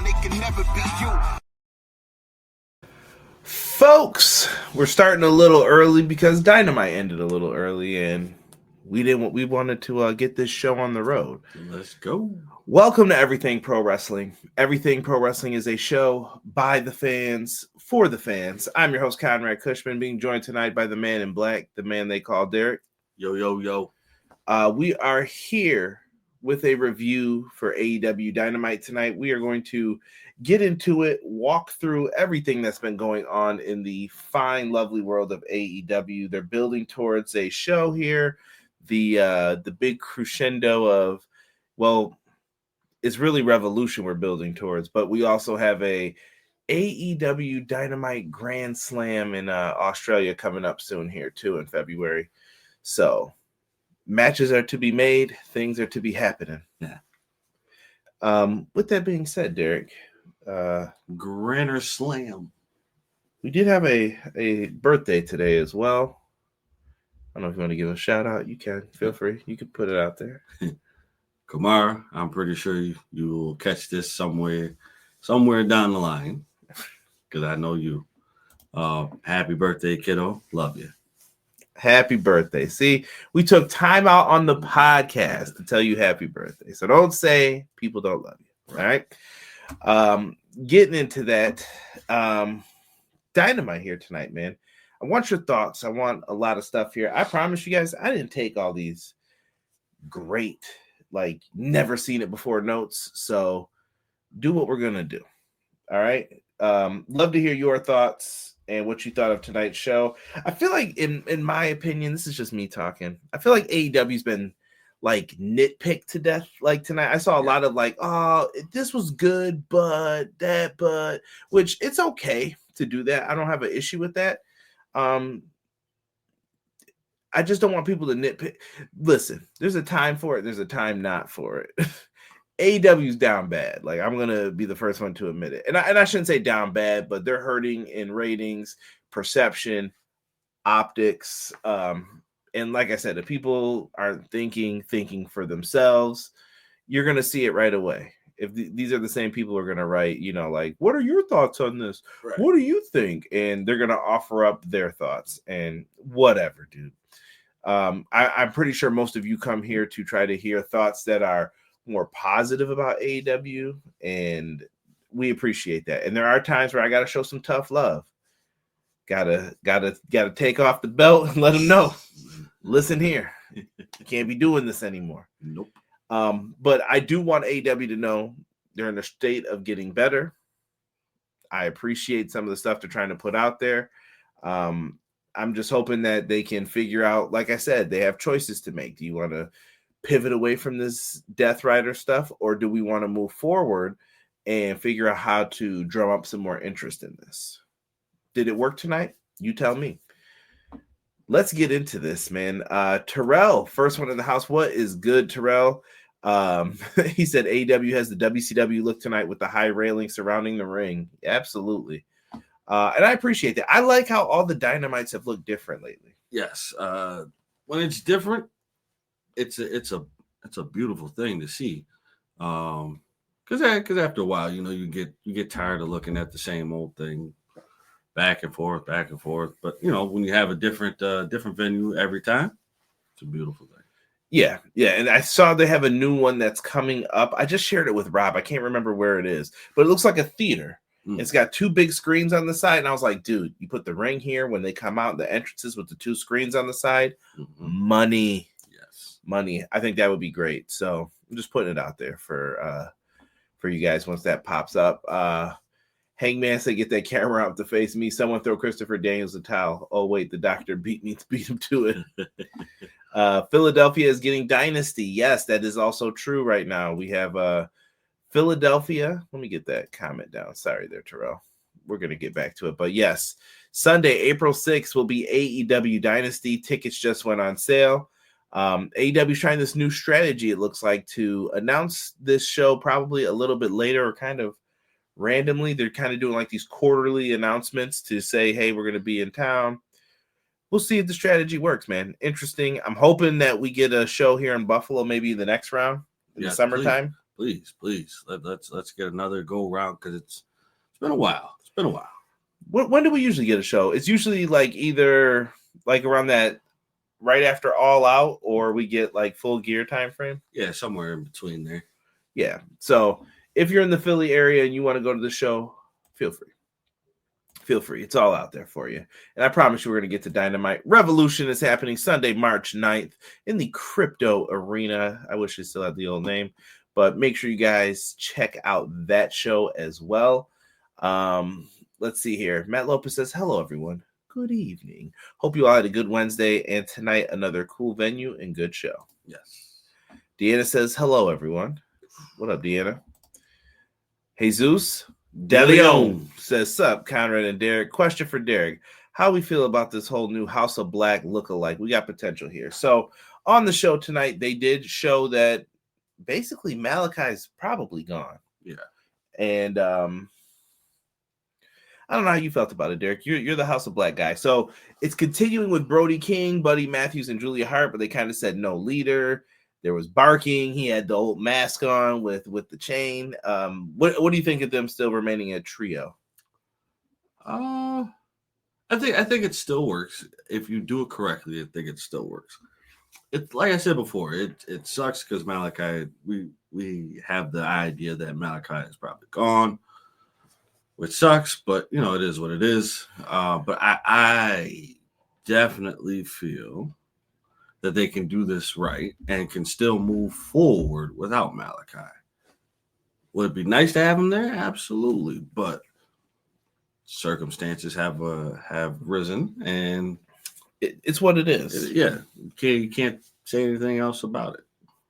they can never be you. Folks, we're starting a little early because Dynamite ended a little early, and we wanted to get this show on the road. Let's go. Welcome to Everything Pro Wrestling. Everything Pro Wrestling is a show by the fans for the fans. I'm your host Conrad Cushman, being joined tonight by the man in black, the man they call Derek. Yo, yo, yo. We are here with a review for AEW Dynamite tonight. We are going to get into it, walk through everything that's been going on in the fine, lovely world of AEW. They're building towards a show here. The big crescendo of, well, it's really Revolution we're building towards, but we also have a AEW Dynamite Grand Slam in Australia coming up soon here too in February. So matches are to be made, things are to be happening. Yeah. With that being said, Derek, Granner Slam. we did have a birthday today as well. I don't know if you want to give a shout out. You can. Feel free. You can put it out there. Kamara, I'm pretty sure you will catch this somewhere down the line because I know you. Happy birthday, kiddo. Love you. Happy birthday. See, we took time out on the podcast to tell you happy birthday. So don't say people don't love you. All right. Getting into that. Dynamite here tonight, man. I want your thoughts. I want a lot of stuff here. I promise you guys, I didn't take all these great, like, never seen it before notes. So do what we're going to do. All right. Love to hear your thoughts and what you thought of tonight's show. I feel like, in my opinion, this is just me talking. I feel like AEW's been like nitpicked to death. Like tonight, I saw a lot of like, oh, this was good, but which it's okay to do that. I don't have an issue with that. I just don't want people to nitpick. Listen, there's a time for it. There's a time not for it. AEW's down bad. Like, I'm going to be the first one to admit it. And I shouldn't say down bad, but they're hurting in ratings, perception, optics. And like I said, if people aren't thinking for themselves, you're going to see it right away. If these are the same people who are going to write, like, what are your thoughts on this? Right. What do you think? And they're going to offer up their thoughts and whatever, dude. I'm pretty sure most of you come here to try to hear thoughts that are more positive about AEW, and we appreciate that. And there are times where I got to show some tough love. Gotta take off the belt and let them know. Listen here, you can't be doing this anymore. Nope. But I do want AEW to know they're in a state of getting better. I appreciate some of the stuff they're trying to put out there. I'm just hoping that they can figure out, like I said, they have choices to make. Do you want to pivot away from this Death Rider stuff, or do we want to move forward and figure out how to drum up some more interest in this? Did it work tonight? You tell me. Let's get into this, man. Terrell, first one in the house. What is good, Terrell? He said AEW has the WCW look tonight with the high railing surrounding the ring. Absolutely. And I appreciate that. I like how all the Dynamites have looked different lately. Yes. When it's different, it's a beautiful thing to see. Because after a while, you get tired of looking at the same old thing. Back and forth. But, when you have a different venue every time, it's a beautiful thing. Yeah. And I saw they have a new one that's coming up. I just shared it with Rob. I can't remember where it is, but it looks like a theater. It's got two big screens on the side. And I was like, dude, you put the ring here when they come out, the entrances with the two screens on the side. Mm-hmm. Money. Yes. Money. I think that would be great. So I'm just putting it out there for you guys once that pops up. Hangman said, get that camera out to face me. Someone throw Christopher Daniels a towel. Oh, wait, the doctor beat him to it. Philadelphia is getting Dynasty. Yes, that is also true right now. We have Philadelphia. Let me get that comment down. Sorry there, Terrell. We're going to get back to it. But yes, Sunday, April 6th will be AEW Dynasty. Tickets just went on sale. AEW is trying this new strategy, it looks like, to announce this show probably a little bit later or kind of randomly. They're kind of doing like these quarterly announcements to say, hey, we're going to be in town. We'll see if the strategy works, man. Interesting. I'm hoping that we get a show here in Buffalo maybe the next round in the summertime. Please. Let's get another go round because it's been a while. It's been a while. When do we usually get a show? It's usually like either like around that right after All Out, or we get like Full Gear time frame. Yeah, somewhere in between there. Yeah. So if you're in the Philly area and you want to go to the show, feel free. Feel free. It's all out there for you. And I promise you we're going to get to Dynamite. Revolution is happening Sunday, March 9th in the Crypto Arena. I wish it still had the old name, but make sure you guys check out that show as well. Let's see here. Matt Lopez says, hello, everyone. Good evening. Hope you all had a good Wednesday, and tonight another cool venue and good show. Yes. Deanna says, hello, everyone. What up, Deanna? Jesus DeLeon says, sup, Conrad and Derek. Question for Derek. How we feel about this whole new House of Black lookalike? We got potential here. So on the show tonight, they did show that basically Malachi's probably gone. Yeah. And I don't know how you felt about it, Derek. You're the House of Black guy. So it's continuing with Brody King, Buddy Matthews, and Julia Hart, but they kind of said no leader. There was barking. He had the old mask on with the chain. What do you think of them still remaining a trio? I think it still works if you do it correctly. I think it still works. It's like I said before. It sucks because Malachi. We have the idea that Malachi is probably gone, which sucks. But you know it is what it is. But I definitely feel that they can do this right and can still move forward without Malachi. Would it be nice to have him there? Absolutely, but circumstances have risen, and it's what it is. You can't say anything else about it.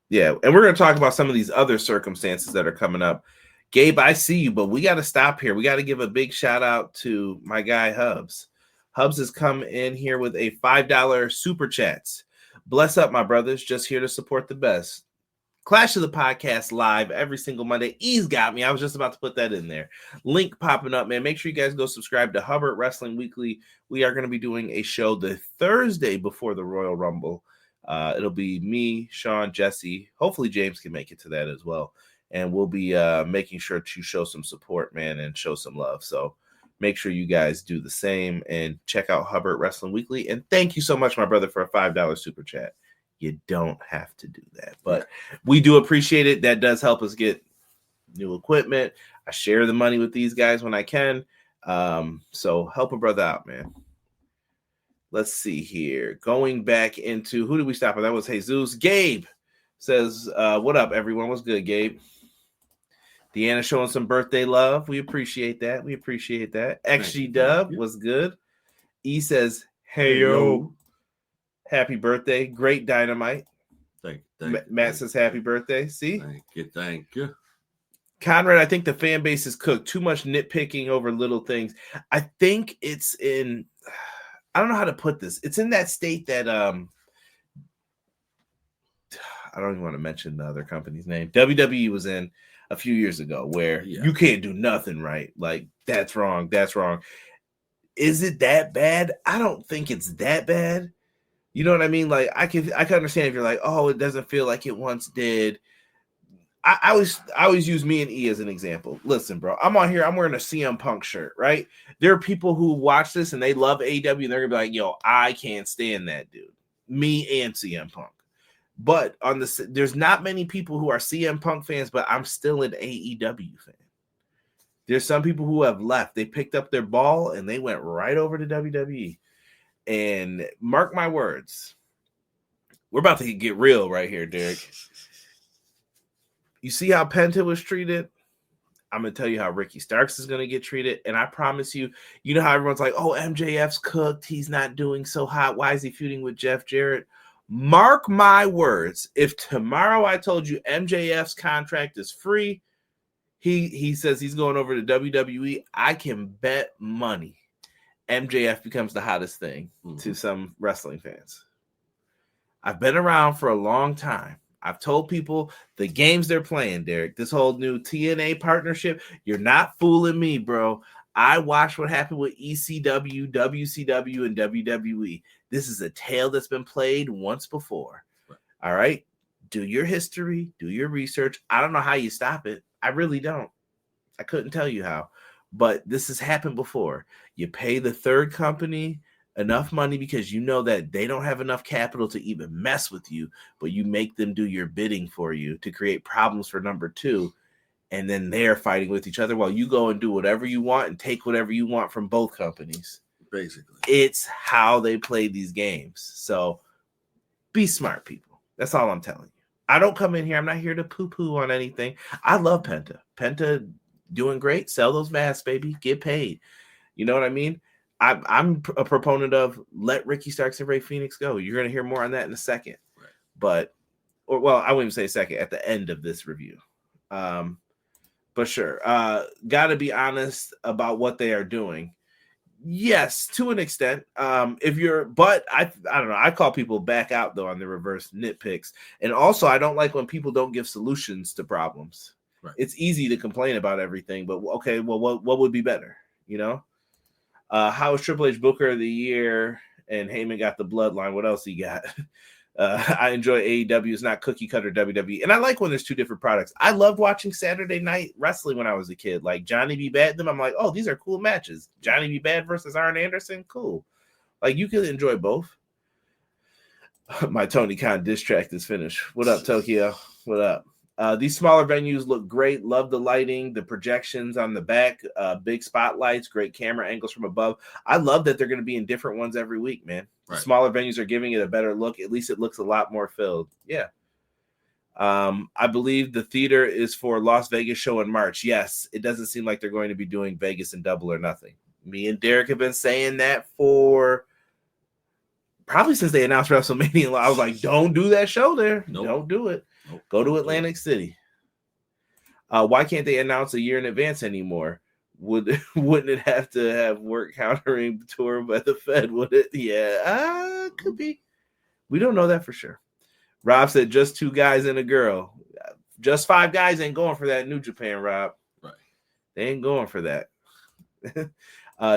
Yeah, and we're going to talk about some of these other circumstances that are coming up. Gabe, I see you, but we got to stop here. We got to give a big shout out to my guy Hubs. Hubs has come in here with a $5 super chats. Bless up, my brothers. Just here to support the best. Clash of the Podcast live every single Monday. Ease got me. I was just about to put that in there. Link popping up, man. Make sure you guys go subscribe to Hubbard Wrestling Weekly. We are going to be doing a show the Thursday before the Royal Rumble. It'll be me, Sean, Jesse. Hopefully James can make it to that as well. And we'll be making sure to show some support, man, and show some love. So make sure you guys do the same and check out Hubbard Wrestling Weekly. And thank you so much, my brother, for a $5 super chat. You don't have to do that, but we do appreciate it. That does help us get new equipment. I share the money with these guys when I can. So help a brother out, man. Let's see here. Going back into, who did we stop at? That was Jesus. Gabe says, what up, everyone? What's good, Gabe? Deanna showing some birthday love. We appreciate that. XG Dub was good. E says, hey, yo. Happy birthday. Great Dynamite. Thank you. Matt says happy birthday. See? Thank you. Conrad, I think the fan base is cooked. Too much nitpicking over little things. I think it's in, I don't know how to put this. It's in that state that, I don't even want to mention the other company's name. WWE was in a few years ago where you can't do nothing right. Like, that's wrong. Is it that bad? I don't think it's that bad. You know what I mean? Like, I can understand if you're like, oh, it doesn't feel like it once did. I always use me and E as an example. Listen, bro, I'm on here. I'm wearing a CM Punk shirt, right? There are people who watch this and they love AEW and they're gonna be like, yo, I can't stand that dude. Me and CM Punk. But there's not many people who are CM Punk fans, but I'm still an AEW fan. There's some people who have left. They picked up their ball and they went right over to WWE. And mark my words, we're about to get real right here, Derek. You see how Penta was treated? I'm going to tell you how Ricky Starks is going to get treated. And I promise you, you know how everyone's like, oh, MJF's cooked. He's not doing so hot. Why is he feuding with Jeff Jarrett? Mark my words. If tomorrow I told you MJF's contract is free, he says he's going over to WWE, I can bet money MJF becomes the hottest thing to some wrestling fans. I've been around for a long time. I've told people the games they're playing, Derek, this whole new TNA partnership, you're not fooling me, bro. I watched what happened with ECW, WCW, and WWE. This is a tale that's been played once before. All right? Do your history, do your research. I don't know how you stop it. I really don't. I couldn't tell you how, but this has happened before. You pay the third company enough money because you know that they don't have enough capital to even mess with you, but you make them do your bidding for you to create problems for number two. And then they're fighting with each other while you go and do whatever you want and take whatever you want from both companies. Basically, it's how they play these games. So be smart, people. That's all I'm telling you. I don't come in here. I'm not here to poo-poo on anything. I love Penta. Penta doing great. Sell those masks, baby. Get paid. You know what I mean? I'm a proponent of let Ricky Starks and Ray Phoenix go. You're going to hear more on that in a second. Right. But, I wouldn't even say second, at the end of this review. But sure. Got to be honest about what they are doing. Yes, to an extent. But I don't know. I call people back out though on the reverse nitpicks. And also I don't like when people don't give solutions to problems. Right. It's easy to complain about everything, but okay, well, what would be better? You know? How was Triple H Booker of the Year? And Heyman got the bloodline. What else he got? I enjoy AEW. It's not cookie cutter WWE. And I like when there's two different products. I loved watching Saturday Night Wrestling when I was a kid. Like Johnny B. Bad. Them, I'm like, oh, these are cool matches. Johnny B. Bad versus Arn Anderson. Cool. Like you can enjoy both. My Tony Khan diss track is finished. What up, Tokyo? What up? These smaller venues look great. Love the lighting, the projections on the back, big spotlights, great camera angles from above. I love that they're going to be in different ones every week, man. Right. Smaller venues are giving it a better look. At least it looks a lot more filled. Yeah. I believe the theater is for Las Vegas show in March. Yes, it doesn't seem like they're going to be doing Vegas in Double or Nothing. Me and Derek have been saying that for probably since they announced WrestleMania. I was like, don't do that show there. Nope. Don't do it. Nope. Go to Atlantic City. Why can't they announce a year in advance anymore? Wouldn't it have to have work countering tour by the Fed? Would it? Yeah, could be. We don't know that for sure. Rob said just 2 guys and a girl. Just 5 guys ain't going for that New Japan, Rob. Right. They ain't going for that.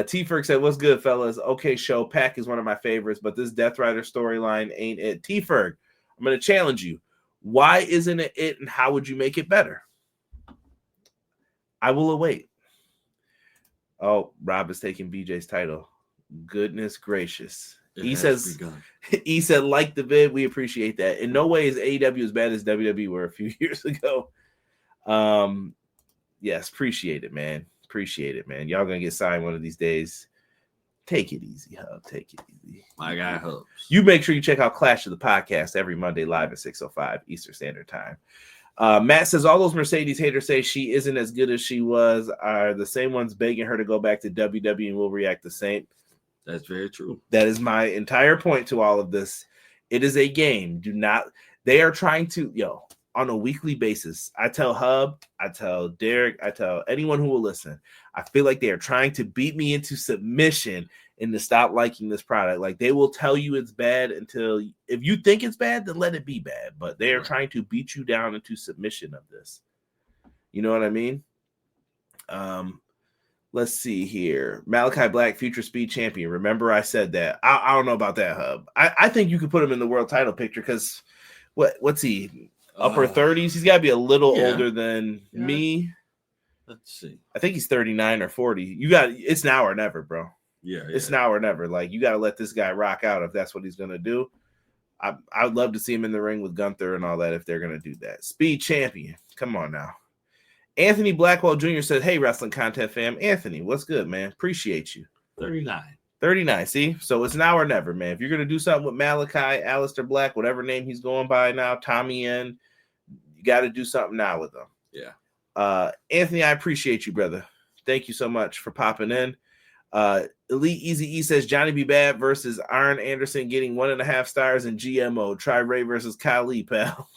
T-Ferg said, what's good, fellas? Okay, show. PAC is one of my favorites, but this Death Rider storyline ain't it. T-Ferg, I'm going to challenge you. Why isn't it, and how would you make it better? I will await. Oh, Rob is taking BJ's title. Goodness gracious. He said, like the vid, we appreciate that. In no way is AEW as bad as WWE were a few years ago. Yes, appreciate it, man. Appreciate it, man. Y'all gonna get signed one of these days. Take it easy, Hub. Take it easy. My guy Hubs. You make sure you check out Clash of the Podcast every Monday live at 6:05 Eastern Standard Time. Matt says all those Mercedes haters say she isn't as good as she was are the same ones begging her to go back to WWE and will react the same. That's very true. That is my entire point to all of this. It is a game. They are trying to, on a weekly basis. I tell Hub, I tell Derek, I tell anyone who will listen. I feel like they are trying to beat me into submission and to stop liking this product. Like they will tell you it's bad until if you think it's bad, then let it be bad. But they are trying to beat you down into submission of this. You know what I mean? Let's see here. Malachi Black, future speed champion. Remember I said that. I don't know about that, Hub. I think you could put him in the world title picture because what's he? Upper 30s? He's got to be a little older than me. Let's see. I think he's 39 or 40. It's now or never, bro. Yeah. It's now or never. Like, you got to let this guy rock out if that's what he's going to do. I'd love to see him in the ring with Gunther and all that if they're going to do that. Speed champion. Come on now. Anthony Blackwell Jr. said, hey, wrestling content fam. Anthony, what's good, man? Appreciate you. 39. See? So it's now or never, man. If you're going to do something with Malachi, Aleister Black, whatever name he's going by now, Tommy N, you got to do something now with him. Yeah. Anthony, I appreciate you, brother. Thank you so much for popping in. Elite Easy E says Johnny B. Bad versus Arn Anderson getting 1.5 stars in GMO. Try Ray versus Kali, pal.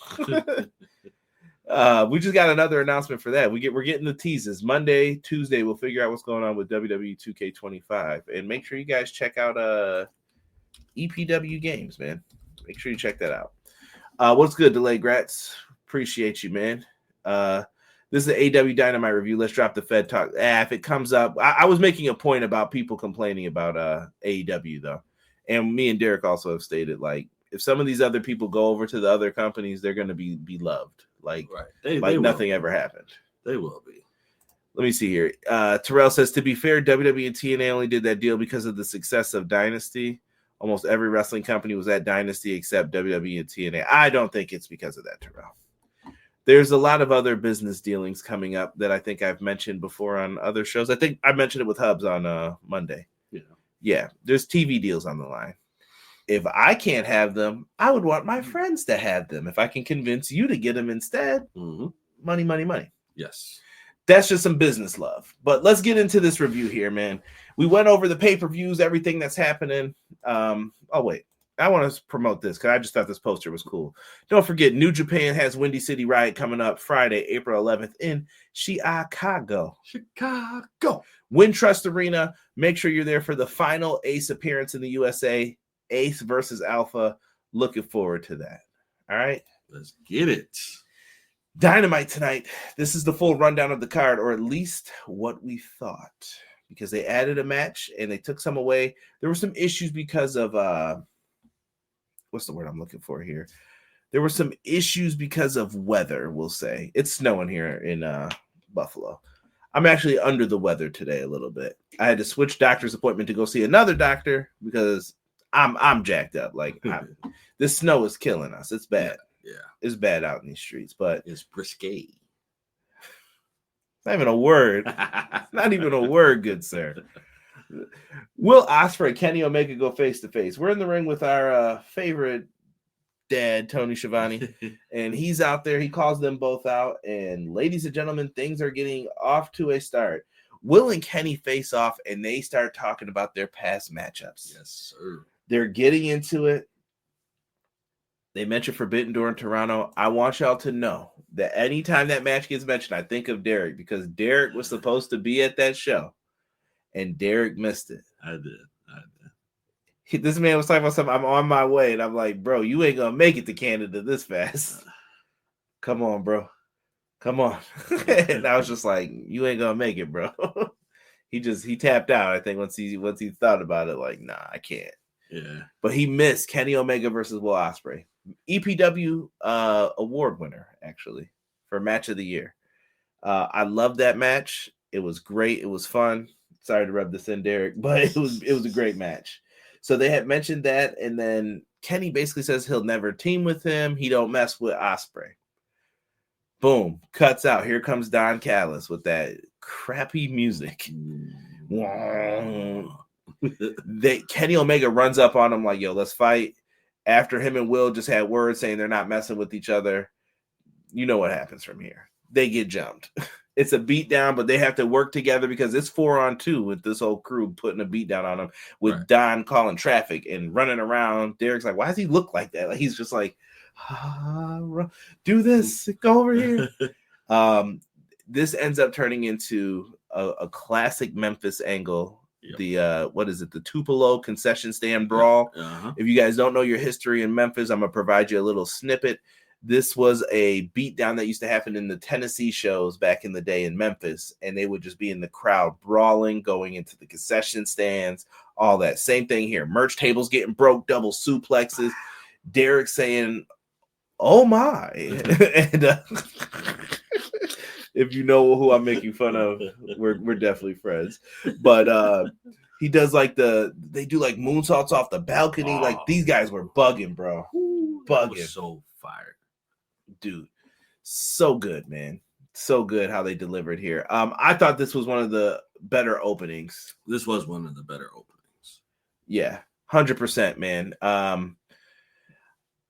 We just got another announcement for that. We're getting the teases. Monday, Tuesday, we'll figure out what's going on with WWE 2K25. And make sure you guys check out EPW Games, man. Make sure you check that out. What's good, Delay Grats? Appreciate you, man. This is the AEW Dynamite review. Let's drop the Fed talk. If it comes up, I was making a point about people complaining about AEW, though. And me and Derek also have stated, like, if some of these other people go over to the other companies, they're going to be loved. Like, they nothing ever happened. They will be. Let me see here. Terrell says, to be fair, WWE and TNA only did that deal because of the success of Dynasty. Almost every wrestling company was at Dynasty except WWE and TNA. I don't think it's because of that, Terrell. There's a lot of other business dealings coming up that I think I've mentioned before on other shows. I think I mentioned it with Hubs on Monday. Yeah, there's TV deals on the line. If I can't have them, I would want my friends to have them. If I can convince you to get them instead, money, money, money. Yes. That's just some business love. But let's get into this review here, man. We went over the pay-per-views, everything that's happening. Wait. I want to promote this because I just thought this poster was cool. Don't forget, New Japan has Windy City Riot coming up Friday, April 11th in Chicago. Wintrust Arena. Make sure you're there for the final Ace appearance in the USA. Ace versus Alpha. Looking forward to that. All right. Let's get it. Dynamite tonight. This is the full rundown of the card, or at least what we thought, because they added a match and they took some away. There were some issues because of what's the word I'm looking for here? There were some issues because of weather, we'll say. It's snowing here in Buffalo. I'm actually under the weather today a little bit. I had to switch doctor's appointment to go see another doctor because I'm jacked up. Like, this snow is killing us. It's bad. Yeah. It's bad out in these streets, but it's risque. Not even a word. Not even a word, good sir. Will Ospreay, Kenny Omega go face to face. We're in the ring with our favorite dad, Tony Schiavone, and he's out there. He calls them both out, and ladies and gentlemen, things are getting off to a start. Will and Kenny face off, and they start talking about their past matchups. Yes, sir. They're getting into it. They mentioned Forbidden Door in Toronto. I want y'all to know that anytime that match gets mentioned, I think of Derek, because Derek was supposed to be at that show, and Derek missed it. I did. This man was talking about something. I'm on my way, and I'm like, bro, you ain't gonna make it to Canada this fast. Come on, bro. Come on. And I was just like, you ain't gonna make it, bro. He tapped out, I think, once he thought about it, like, nah, I can't. Yeah. But he missed Kenny Omega versus Will Ospreay. EPW award winner, actually, for match of the year. I love that match. It was great. It was fun. Sorry to rub this in, Derek, but it was a great match. So they had mentioned that, and then Kenny basically says he'll never team with him. He don't mess with Ospreay. Boom. Cuts out. Here comes Don Callis with that crappy music. Kenny Omega runs up on him like, yo, let's fight. After him and Will just had words saying they're not messing with each other, you know what happens from here. They get jumped. It's a beatdown, but they have to work together because it's 4-on-2 with this whole crew putting a beatdown on them, with Don calling traffic and running around. Derek's like, why does he look like that? Like, he's just like, do this, go over here. This ends up turning into a classic Memphis angle. Yep. The Tupelo concession stand brawl. Uh-huh. If you guys don't know your history in Memphis, I'm gonna provide you a little snippet. This was a beatdown that used to happen in the Tennessee shows back in the day in Memphis, and they would just be in the crowd brawling, going into the concession stands, all that. Same thing here. Merch tables getting broke, double suplexes. Derek saying, "Oh my!" And if you know who I'm making fun of, we're definitely friends. But he does they do like moonsaults off the balcony. Like, these guys were bugging, bro. Bugging. Was so fire. Dude, so good, man. So good how they delivered here. I thought this was one of the better openings. This was one of the better openings. Yeah, 100%, man.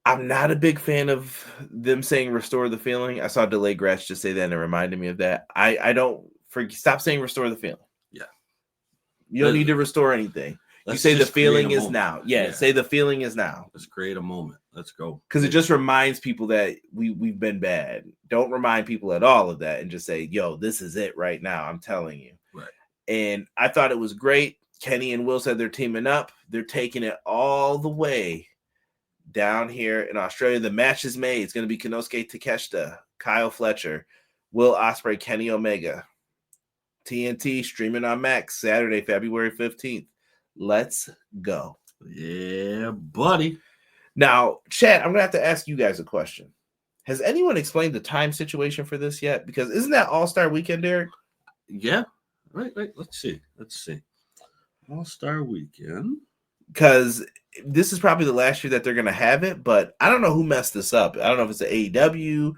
I'm not a big fan of them saying restore the feeling. I saw Delay Gratch just say that, and it reminded me of that. I don't stop saying restore the feeling. Yeah. You don't need to restore anything. You say the feeling is now. Yeah, say the feeling is now. Let's create a moment. Let's go. Because it just reminds people that we've been bad. Don't remind people at all of that, and just say, yo, this is it right now. I'm telling you. Right. And I thought it was great. Kenny and Will said they're teaming up. They're taking it all the way down here in Australia. The match is made. It's going to be Konosuke Takeshita, Kyle Fletcher, Will Ospreay, Kenny Omega. TNT streaming on Max Saturday, February 15th. Let's go. Yeah, buddy. Now, Chad, I'm gonna have to ask you guys a question. Has anyone explained the time situation for this yet? Because isn't that All-Star Weekend, Derek? Yeah. Right. Let's see. All-Star Weekend. Because this is probably the last year that they're gonna have it, but I don't know who messed this up. I don't know if it's the AEW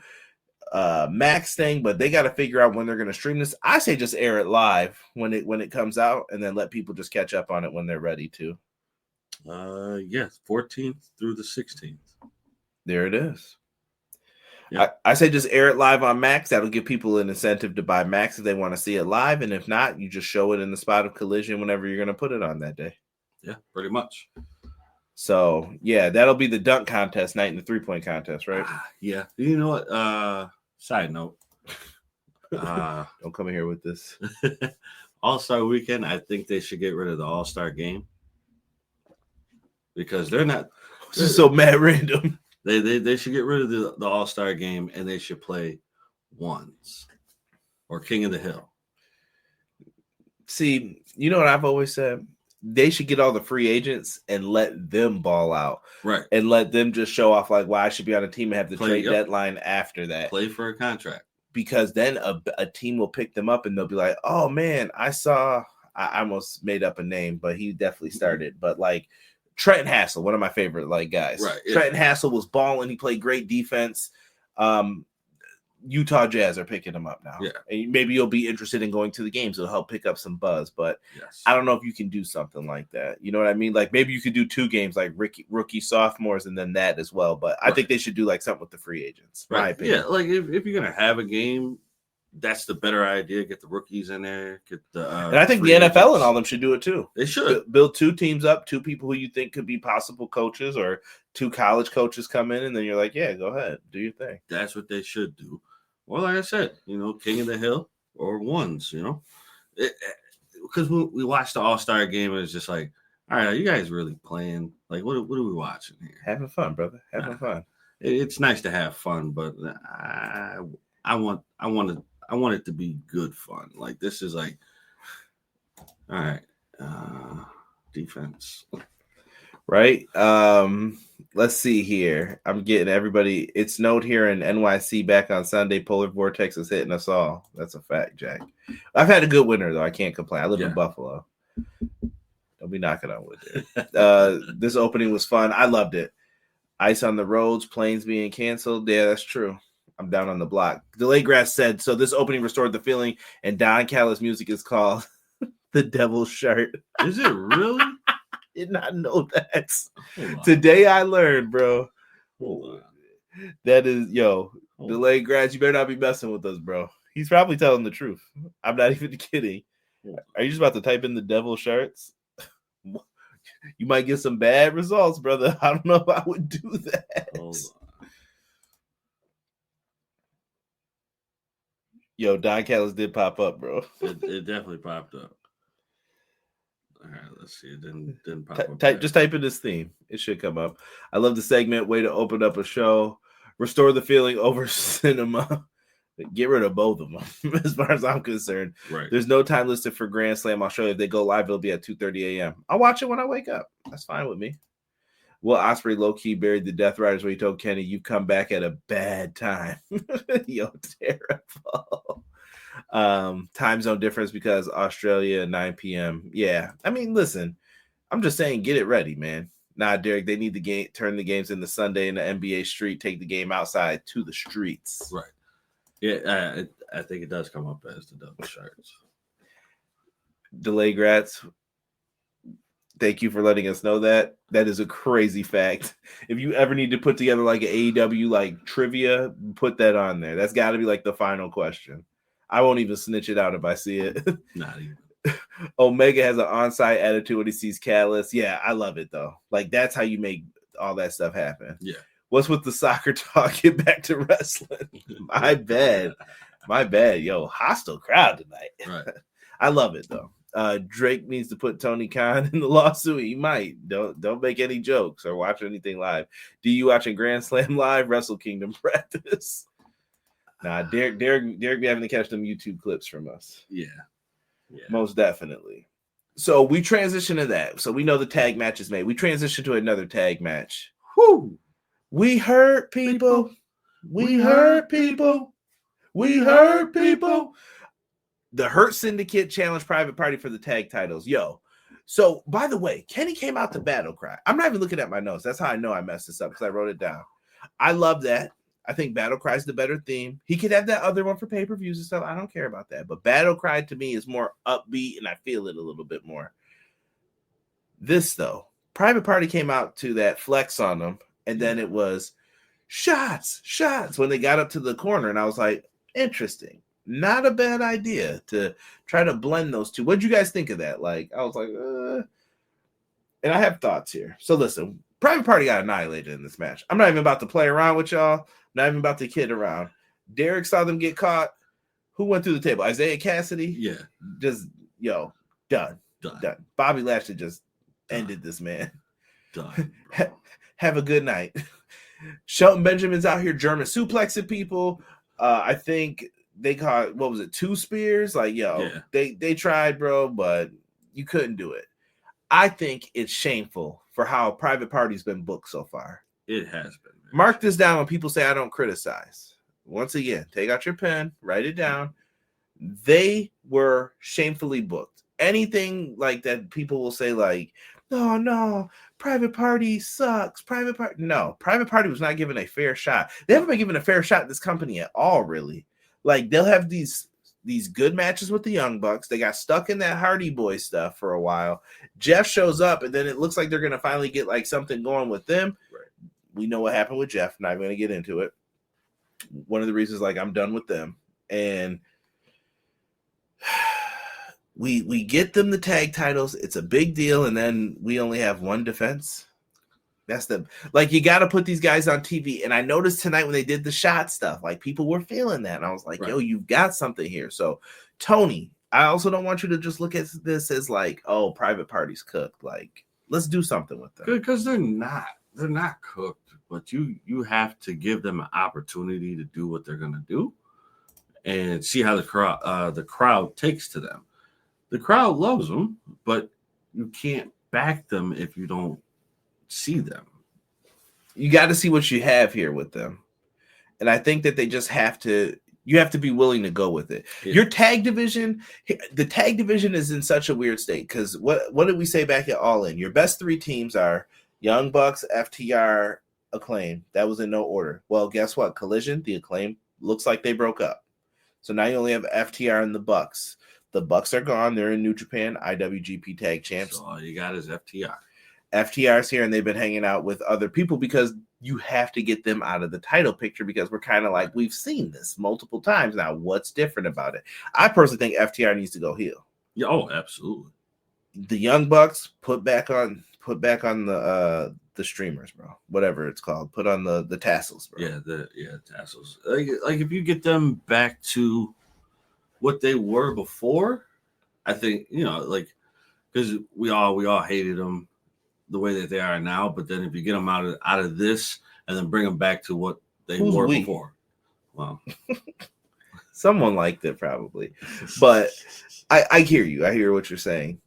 Max thing, but they got to figure out when they're going to stream this. I say just air it live when it comes out, and then let people just catch up on it when they're ready to. Yes, 14th through the 16th. There it is. Yep. I say just air it live on Max. That'll give people an incentive to buy Max if they want to see it live, and if not, you just show it in the spot of Collision whenever you're going to put it on that day. Yeah, pretty much. So yeah, that'll be the dunk contest night and the 3-point contest, right? Yeah. You know what? Side note. Don't come in here with this. All-Star Weekend, I think they should get rid of the All-Star Game because they're not. This is so mad random. They should get rid of the All-Star Game and they should play ones or King of the Hill. See, you know what I've always said? They should get all the free agents and let them ball out. Right. And let them just show off like why I should be on a team and have the trade Yep. deadline after that. Play for a contract. Because then a team will pick them up and they'll be like, oh man, I almost made up a name, but he definitely started. But like Trenton Hassel, one of my favorite like guys. Right. Yeah. Trenton Hassel was balling. He played great defense. Utah Jazz are picking him up now. Yeah. And maybe you'll be interested in going to the games. It'll help pick up some buzz. But yes. I don't know if you can do something like that. You know what I mean? Like maybe you could do 2 games like rookie sophomores and then that as well. But I think they should do like something with the free agents. Right. My opinion. Yeah, like if you're gonna have a game, that's the better idea. Get the rookies in there. Get the and I think the NFL and all them should do it too. They should build 2 teams up, 2 people who you think could be possible coaches, or 2 college coaches come in, and then you're like, yeah, go ahead, do your thing. That's what they should do. Well, like I said, King of the Hill or ones, because we watched the All-Star Game and it's just like, all right, are you guys really playing? Like, what are we watching here? Having fun, brother. Having fun. It's nice to have fun, but I want it to be good fun. Like this is like, all right, defense. Right. Let's see here. I'm getting everybody. It snowed here in NYC back on Sunday. Polar vortex is hitting us all. That's a fact, Jack. I've had a good winter though. I can't complain. I live in Buffalo. Don't be knocking on wood there. This opening was fun. I loved it. Ice on the roads, planes being canceled. Yeah, that's true. I'm down on the block. Delay Grass said, so this opening restored the feeling, and Don Callis' music is called The Devil's Shirt. Is it really? Did not know that. Today I learned, bro. Hold on. That is, Delay Grass, you better not be messing with us, bro. He's probably telling the truth. I'm not even kidding. Are you just about to type in The Devil's Shirts? You might get some bad results, brother. I don't know if I would do that. Hold on. Yo, Don Callis did pop up, bro. It definitely popped up. All right, let's see. It didn't pop up. Just type in this theme. It should come up. I love the segment. Way to open up a show. Restore the feeling over cinema. Get rid of both of them, as far as I'm concerned. Right. There's no time listed for Grand Slam. I'll show you if they go live. It'll be at 2:30 a.m. I'll watch it when I wake up. That's fine with me. Will Ospreay low-key buried the Death Riders where he told Kenny, you come back at a bad time. Yo, terrible. Time zone difference because Australia 9 p.m. Yeah. I mean, listen, I'm just saying get it ready, man. Nah, Derek, they need the game, turn the games into Sunday in the NBA street, take the game outside to the streets. Right. Yeah, I think it does come up as the double shirts. Delay Grats, thank you for letting us know that. That is a crazy fact. If you ever need to put together like an AEW like trivia, put that on there. That's got to be like the final question. I won't even snitch it out if I see it. Not even. Omega has an on-site attitude when he sees Callis. Yeah, I love it though. Like that's how you make all that stuff happen. Yeah. What's with the soccer talk? Get back to wrestling. My bad. Yo, hostile crowd tonight. Right. I love it though. Drake needs to put Tony Khan in the lawsuit. He might. Don't make any jokes or watch anything live. Do you watching Grand Slam live? Wrestle Kingdom practice. Nah, Derek be having to catch them YouTube clips from us. Yeah. Most definitely. So we transition to that. So we know the tag match is made. We transition to another tag match. Whoo! We hurt people. We hurt people. We hurt people. The Hurt Syndicate challenge Private Party for the tag titles. Yo. So, by the way, Kenny came out to Battle Cry. I'm not even looking at my notes. That's how I know I messed this up because I wrote it down. I love that. I think Battle Cry is the better theme. He could have that other one for pay-per-views and stuff. I don't care about that. But Battle Cry to me is more upbeat and I feel it a little bit more. This, though, Private Party came out to that flex on them, and then it was shots when they got up to the corner. And I was like, interesting. Not a bad idea to try to blend those two. What did you guys think of that? Like, I was like, and I have thoughts here. So listen, Private Party got annihilated in this match. I'm not even about to play around with y'all. Not even about to kid around. Derek saw them get caught. Who went through the table? Isaiah Cassidy? Yeah. Just, done. Bobby Lashley just ended this man. Done. Have a good night. Shelton Benjamin's out here German suplexing people. I think they caught, what was it, 2 spears? Like, they tried, bro, but you couldn't do it. I think it's shameful for how Private Party's been booked so far. It has been. Mark this down when people say I don't criticize. Once again, take out your pen, write it down. They were shamefully booked. Anything like that, people will say like, no, Private Party sucks. No, Private Party was not given a fair shot. They haven't been given a fair shot at this company at all, really. Like, they'll have these good matches with the Young Bucks. They got stuck in that Hardy Boy stuff for a while. Jeff shows up, and then it looks like they're going to finally get like something going with them. Right. We know what happened with Jeff. Not going to get into it. One of the reasons, like, I'm done with them. And we get them the tag titles. It's a big deal, and then we only have one defense. That's you got to put these guys on TV. And I noticed tonight when they did the shot stuff, like, people were feeling that. And I was like, yo, you've got something here. So, Tony, I also don't want you to just look at this as like, oh, Private Party's cooked. Like, let's do something with them. Because they're not cooked, but you have to give them an opportunity to do what they're going to do and see how the crowd takes to them. The crowd loves them, but you can't back them if you don't see them. You got to see what you have here with them. And I think that they just you have to be willing to go with it. Yeah. Your tag division, the tag division is in such a weird state because what did we say back at All In? Your best 3 teams are Young Bucks, FTR, Acclaim. That was in no order. Well, guess what? Collision, the Acclaim, looks like they broke up. So now you only have FTR and the Bucks. The Bucks are gone. They're in New Japan, IWGP Tag Champs. So all you got is FTR. FTR's here, and they've been hanging out with other people because you have to get them out of the title picture because we're kind of like, we've seen this multiple times now. What's different about it? I personally think FTR needs to go heel. Yeah, oh, absolutely. The Young Bucks put back on the streamers, bro. Whatever it's called. Put on the tassels, bro. Yeah, tassels. Like if you get them back to what they were before, I think, because we all hated them the way that they are now, but then if you get them out of this and then bring them back to what they were before, well, someone liked it probably, but I hear you. I hear what you're saying.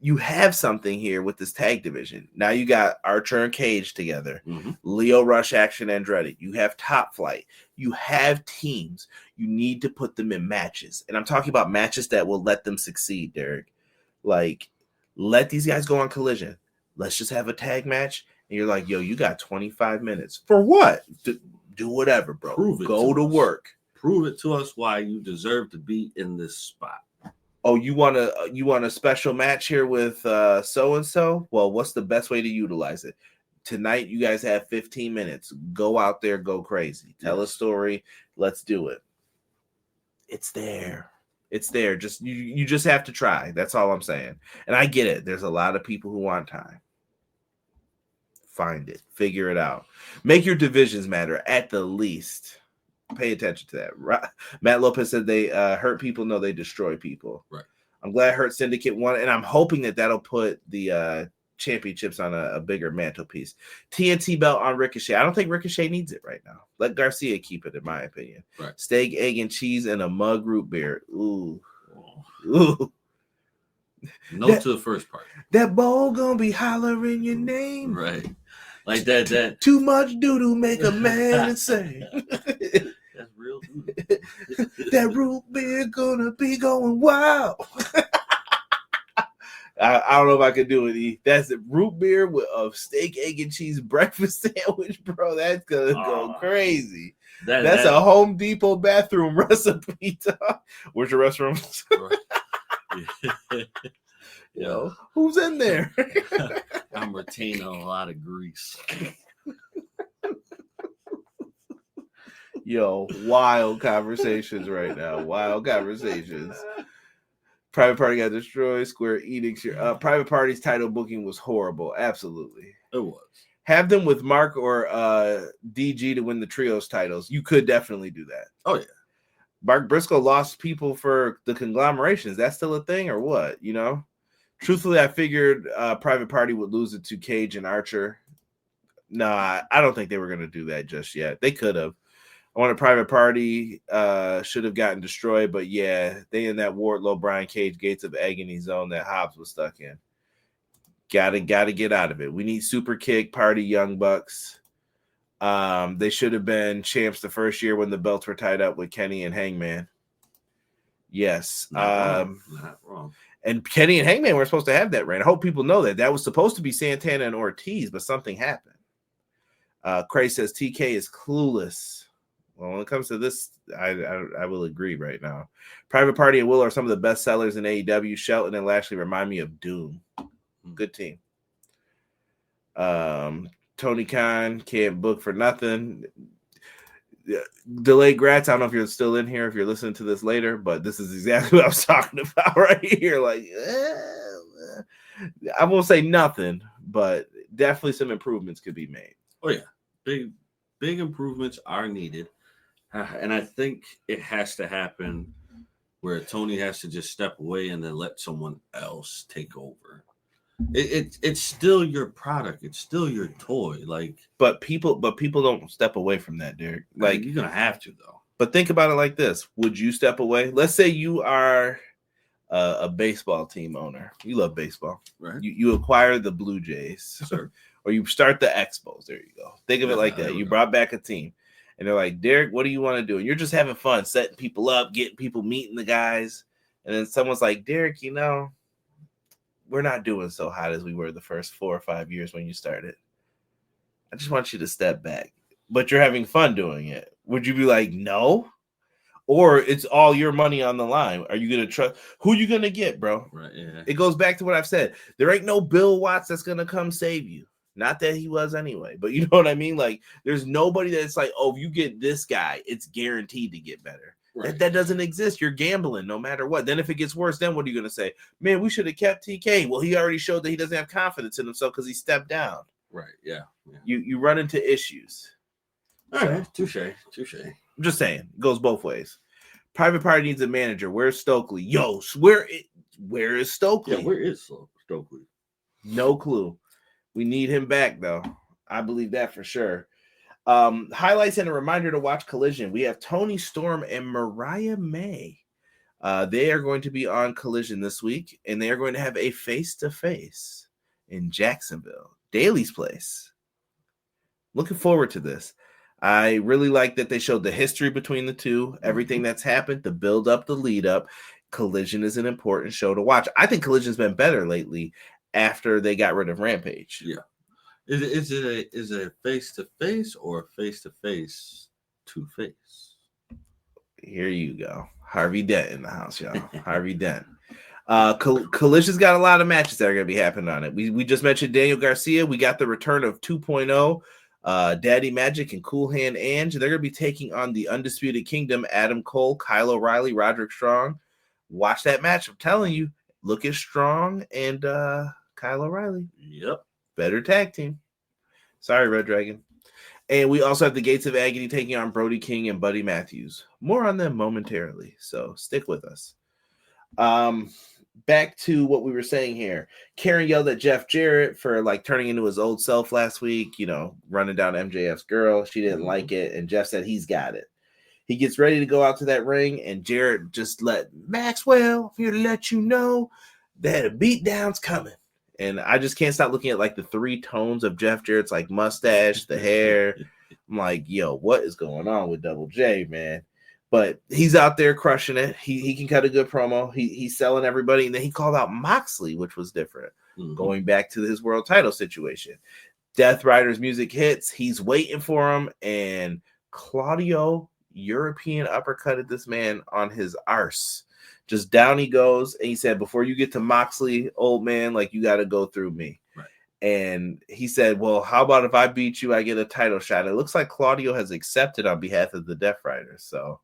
You have something here with this tag division. Now you got Archer and Cage together, Leo Rush, Action Andretti. You have Top Flight. You have teams. You need to put them in matches, and I'm talking about matches that will let them succeed, Derek. Like, let these guys go on Collision. Let's just have a tag match. And you're like, yo, you got 25 minutes. For what? Do whatever, bro. Go to work. Prove it to us why you deserve to be in this spot. Oh, you want a special match here with so-and-so? Well, what's the best way to utilize it? Tonight, you guys have 15 minutes. Go out there, go crazy. Tell a story. Let's do it. It's there. It's there. Just you just have to try. That's all I'm saying. And I get it. There's a lot of people who want time. Find it. Figure it out. Make your divisions matter at the least. Pay attention to that. Matt Lopez said they hurt people. No, they destroy people. Right. I'm glad Hurt Syndicate won, and I'm hoping that'll put the championships on a bigger mantelpiece. TNT belt on Ricochet. I don't think Ricochet needs it right now. Let Garcia keep it, in my opinion. Right. Steak, egg, and cheese, and a mug root beer. Ooh. Ooh. No to the first part. That bowl gonna be hollering your name. Right. Like that. Too much doo-doo make a man insane. That's real doo-doo. That root beer gonna be going wild. I don't know if I could do it. That's the root beer with a steak, egg, and cheese breakfast sandwich, bro. That's gonna go crazy. That's a Home Depot bathroom recipe. Where's your restroom? Yo, who's in there? I'm retaining a lot of grease. Yo, wild conversations right now. Wild conversations. Private Party got destroyed. Square Enix. Private Party's title booking was horrible. Absolutely. It was. Have them with Mark or DG to win the trios titles. You could definitely do that. Oh, yeah. Mark Briscoe lost people for the conglomerations. That's still a thing or what? You know? Truthfully, I figured Private Party would lose it to Cage and Archer. Nah, I don't think they were going to do that just yet. They could have. I want a Private Party should have gotten destroyed, but yeah, they in that Wardlow, Brian Cage, Gates of Agony zone that Hobbs was stuck in. Gotta get out of it. We need Super Kick, Party, Young Bucks. They should have been champs the first year when the belts were tied up with Kenny and Hangman. Yes. Not wrong. And Kenny and Hangman were supposed to have that reign. I hope people know that. That was supposed to be Santana and Ortiz, but something happened. Cray says TK is clueless. Well, when it comes to this, I will agree right now. Private Party and Will are some of the best sellers in AEW. Shelton and Lashley remind me of Doom. Good team. Tony Khan can't book for nothing. Delayed Grats, I don't know if you're still in here, if you're listening to this later, but this is exactly what I was talking about right here. Like, I won't say nothing, but definitely some improvements could be made. Oh, yeah. Big improvements are needed. And I think it has to happen where Tony has to just step away and then let someone else take over. It's still your product. It's still your toy. But people don't step away from that, Derek. Like, you're gonna have to though. But think about it like this: would you step away? Let's say you are a baseball team owner. You love baseball, right? You acquire the Blue Jays, sure. Or you start the Expos. There you go. Think of it like that. You brought back a team, and they're like, Derek, what do you want to do? And you're just having fun, setting people up, getting people meeting the guys, and then someone's like, Derek, we're not doing so hot as we were the first 4 or 5 years when you started. I just want you to step back. But you're having fun doing it. Would you be like, no? Or it's all your money on the line. Are you going to trust? Who you going to get, bro? Right, yeah. It goes back to what I've said. There ain't no Bill Watts that's going to come save you. Not that he was anyway. But you know what I mean? Like, there's nobody that's like, oh, if you get this guy, it's guaranteed to get better. Right. That doesn't exist. You're gambling no matter what. Then if it gets worse, then what are you going to say? Man, we should have kept TK. Well, he already showed that he doesn't have confidence in himself because he stepped down. Right, yeah. You run into issues. All right, touche. I'm just saying. It goes both ways. Private Party needs a manager. Where's Stokely? Yo, where is Stokely? Yeah, where is Stokely? No clue. We need him back, though. I believe that for sure. Highlights and a reminder to watch Collision. We have Tony Storm and Mariah May. They are going to be on Collision this week, and they are going to have a face-to-face in Jacksonville, Daly's place. Looking forward to this. I really like that they showed the history between the two, everything that's happened, the build up, the lead up. Collision is an important show to watch. I think Collision's been better lately after they got rid of Rampage. Yeah. Is it a face-to-face or face-to-face to face? Here you go. Harvey Dent in the house, y'all. Harvey Dent. Collision's got a lot of matches that are going to be happening on it. We just mentioned Daniel Garcia. We got the return of 2.0, Daddy Magic and Cool Hand Ange. They're going to be taking on the Undisputed Kingdom, Adam Cole, Kyle O'Reilly, Roderick Strong. Watch that match. I'm telling you, look at Strong and Kyle O'Reilly. Yep. Better tag team. Sorry, Red Dragon. And we also have the Gates of Agony taking on Brody King and Buddy Matthews. More on them momentarily, so stick with us. Back to what we were saying here. Karen yelled at Jeff Jarrett for turning into his old self last week, running down MJF's girl. She didn't like it, and Jeff said he's got it. He gets ready to go out to that ring, and Jarrett just let Maxwell, I'm here to let you know that a beatdown's coming. And I just can't stop looking at like the 3 tones of Jeff Jarrett's like mustache, the hair. I'm like, yo, what is going on with Double J, man? But he's out there crushing it. He can cut a good promo. He's selling everybody. And then he called out Moxley, which was different. Going back to his world title situation. Death Rider's music hits. He's waiting for him. And Claudio European uppercutted this man on his arse. Just down he goes. And he said, before you get to Moxley, old man, like you got to go through me. Right. And he said, well, how about if I beat you, I get a title shot? It looks like Claudio has accepted on behalf of the Death Riders. So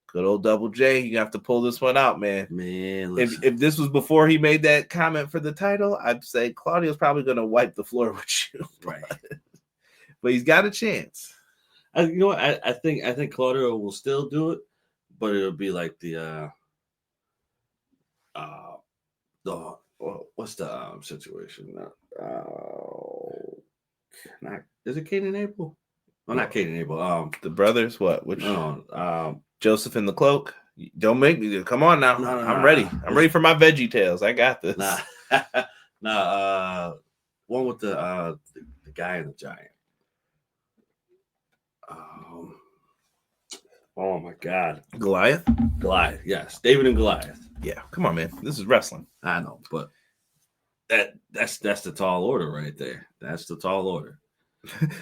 good old Double J, you have to pull this one out, man. Man, if this was before he made that comment for the title, I'd say Claudio's probably going to wipe the floor with you. Right. But he's got a chance. You know what? I think Claudio will still do it, but it'll be like the what's the situation? Is it Cain and Abel? Well, not Cain and Abel. The brothers. What? Which? No. Joseph in the Cloak. Don't make me. Come on now. No, I'm ready. I'm ready for my Veggie Tales. I got this. One with the guy and the giant. Oh my God. Goliath. Yes, David and Goliath. Yeah, come on, man. This is wrestling. I know, but that's the tall order right there. That's the tall order.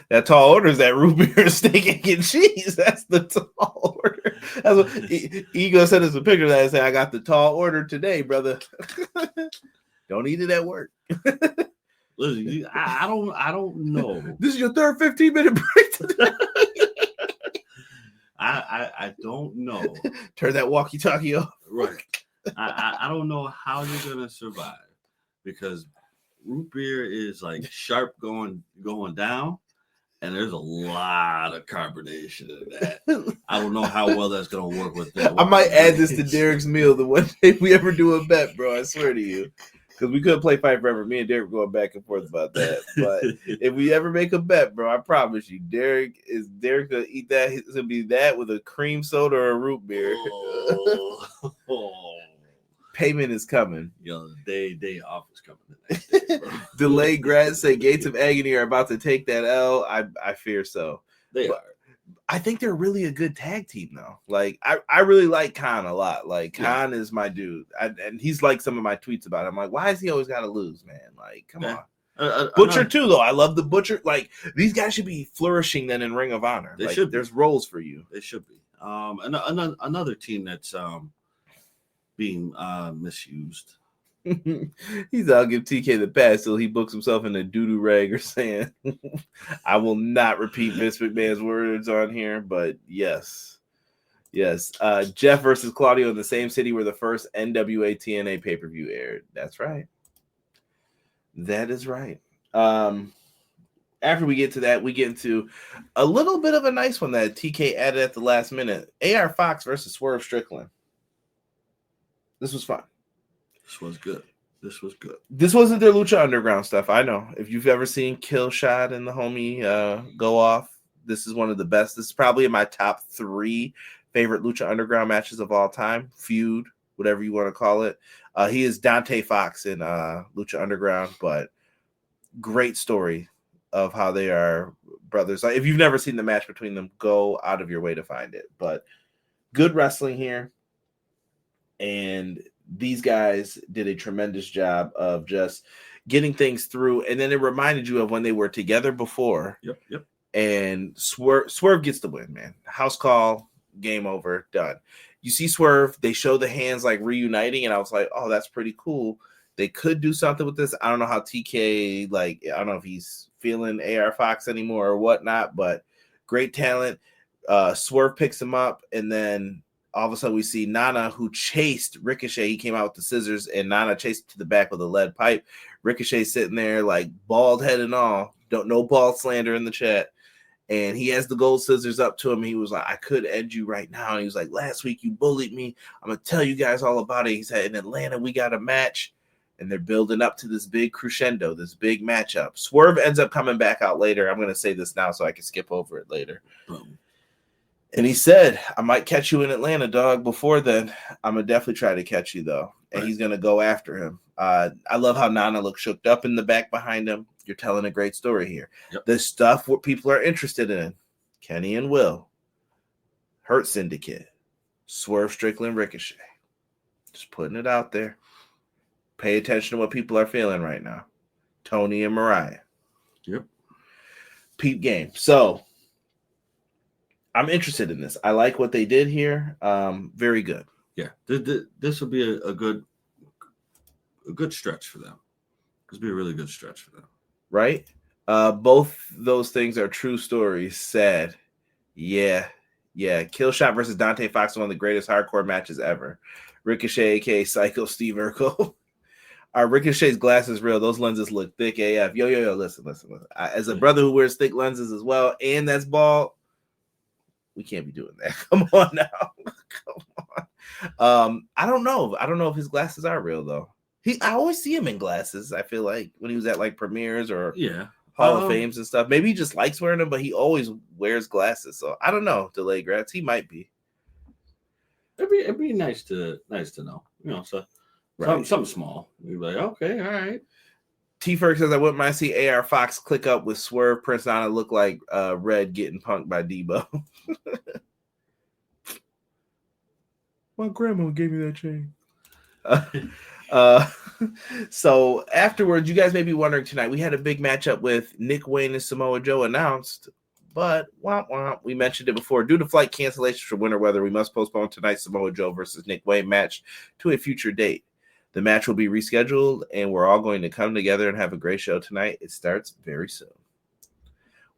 That tall order is that root beer, steak, egg, and cheese. That's the tall order. That's what Ego sent us a picture of that and said, I got the tall order today, brother. Don't eat it at work. Listen, I don't know. This is your third 15-minute break today. I don't know. Turn that walkie-talkie off. Right. I don't know how you're gonna survive because root beer is like sharp going down, and there's a lot of carbonation in that. I don't know how well that's gonna work with that. I might add this to Derek's meal the one day we ever do a bet, bro. I swear to you. Because we couldn't play Fight Forever. Me and Derek were going back and forth about that. But if we ever make a bet, bro, I promise you, Derek gonna eat that. It's gonna be that with a cream soda or a root beer. Payment is coming. Yo, the day off is coming the next day, bro. Delayed grads say Gates of Agony are about to take that L. I fear so. They but are. I think they're really a good tag team, though. Like, I really like Khan a lot. Like, Khan is my dude. And he's like some of my tweets about it. I'm like, why has he always got to lose, man? Like, come on. Butcher, too, though. I love the Butcher. Like, these guys should be flourishing then in Ring of Honor. They should. There's roles for you. They should be. Another team that's being misused. I'll give TK the pass till he books himself in a doo-doo rag or saying, I will not repeat Vince McMahon's words on here, but yes. Jeff versus Claudio in the same city where the first NWA TNA pay-per-view aired. That's right. That is right. After we get to that, we get into a little bit of a nice one that TK added at the last minute. AR Fox versus Swerve Strickland. This was fun. This was good. This wasn't their Lucha Underground stuff. I know. If you've ever seen Killshot and the homie go off, this is one of the best. This is probably in my top 3 favorite Lucha Underground matches of all time. Feud, whatever you want to call it. He is Dante Fox in Lucha Underground, but great story of how they are brothers. If you've never seen the match between them, go out of your way to find it. But good wrestling here. And these guys did a tremendous job of just getting things through. And then it reminded you of when they were together before. Yep. And Swerve gets the win, man. House call, game over, done. You see Swerve, they show the hands like reuniting, and I was like, oh, that's pretty cool. They could do something with this. I don't know how TK, I don't know if he's feeling AR Fox anymore or whatnot, but great talent. Swerve picks him up, and then all of a sudden we see Nana, who chased Ricochet. He came out with the scissors, and Nana chased to the back with a lead pipe. Ricochet sitting there like bald head and all. No bald slander in the chat. And he has the gold scissors up to him. He was like, I could end you right now. And he was like, last week you bullied me. I'm going to tell you guys all about it. He said, in Atlanta, we got a match. And they're building up to this big crescendo, this big matchup. Swerve ends up coming back out later. I'm going to say this now so I can skip over it later. And he said, I might catch you in Atlanta, dog. Before then, I'm going to definitely try to catch you, though. And he's going to go after him. I love how Nana looks shook up in the back behind him. You're telling a great story here. Yep. The stuff what people are interested in, Kenny and Will, Hurt Syndicate, Swerve Strickland, Ricochet. Just putting it out there. Pay attention to what people are feeling right now. Tony and Mariah. Yep. Peep game. So I'm interested in this. I like what they did here. Very good. Yeah. This will be a good stretch for them. This will be a really good stretch for them. Right? Both those things are true stories. Sad. Yeah. Killshot versus Dante Fox, one of the greatest hardcore matches ever. Ricochet, aka Psycho Steve Urkel. Are Ricochet's glasses real? Those lenses look thick AF. Yo, listen. As a brother who wears thick lenses as well, and that's bald, we can't be doing that. Come on now. Come on. I don't know. I don't know if his glasses are real though. I always see him in glasses. I feel like when he was at like premieres or Hall of Fames and stuff. Maybe he just likes wearing them, but he always wears glasses. So I don't know. Delay Gratz, he might be. It'd be nice to know. You know, so right. something small. You'd be like, okay, all right. T Ferg says I wouldn't mind see AR Fox click up with Swerve. Prince Nana look like Red getting punked by Debo. My grandma gave me that chain. So afterwards, you guys may be wondering tonight, we had a big matchup with Nick Wayne and Samoa Joe announced, but we mentioned it before. Due to flight cancellations for winter weather, we must postpone tonight's Samoa Joe versus Nick Wayne match to a future date. The match will be rescheduled, and we're all going to come together and have a great show tonight. It starts very soon.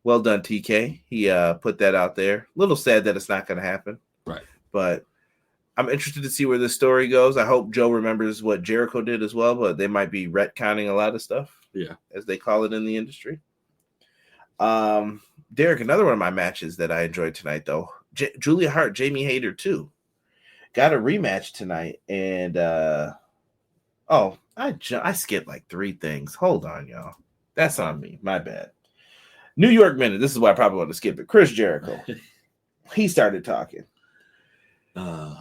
Well done, TK. He put that out there. A little sad that it's not going to happen. Right. But I'm interested to see where this story goes. I hope Joe remembers what Jericho did as well, but they might be retconning a lot of stuff. Yeah. As they call it in the industry. Derek, another one of my matches that I enjoyed tonight, though. Julia Hart, Jamie Hayter, too. Got a rematch tonight, and I skipped like 3 things. Hold on, y'all. That's on me. My bad. New York Minute. This is why I probably want to skip it. Chris Jericho. He started talking. I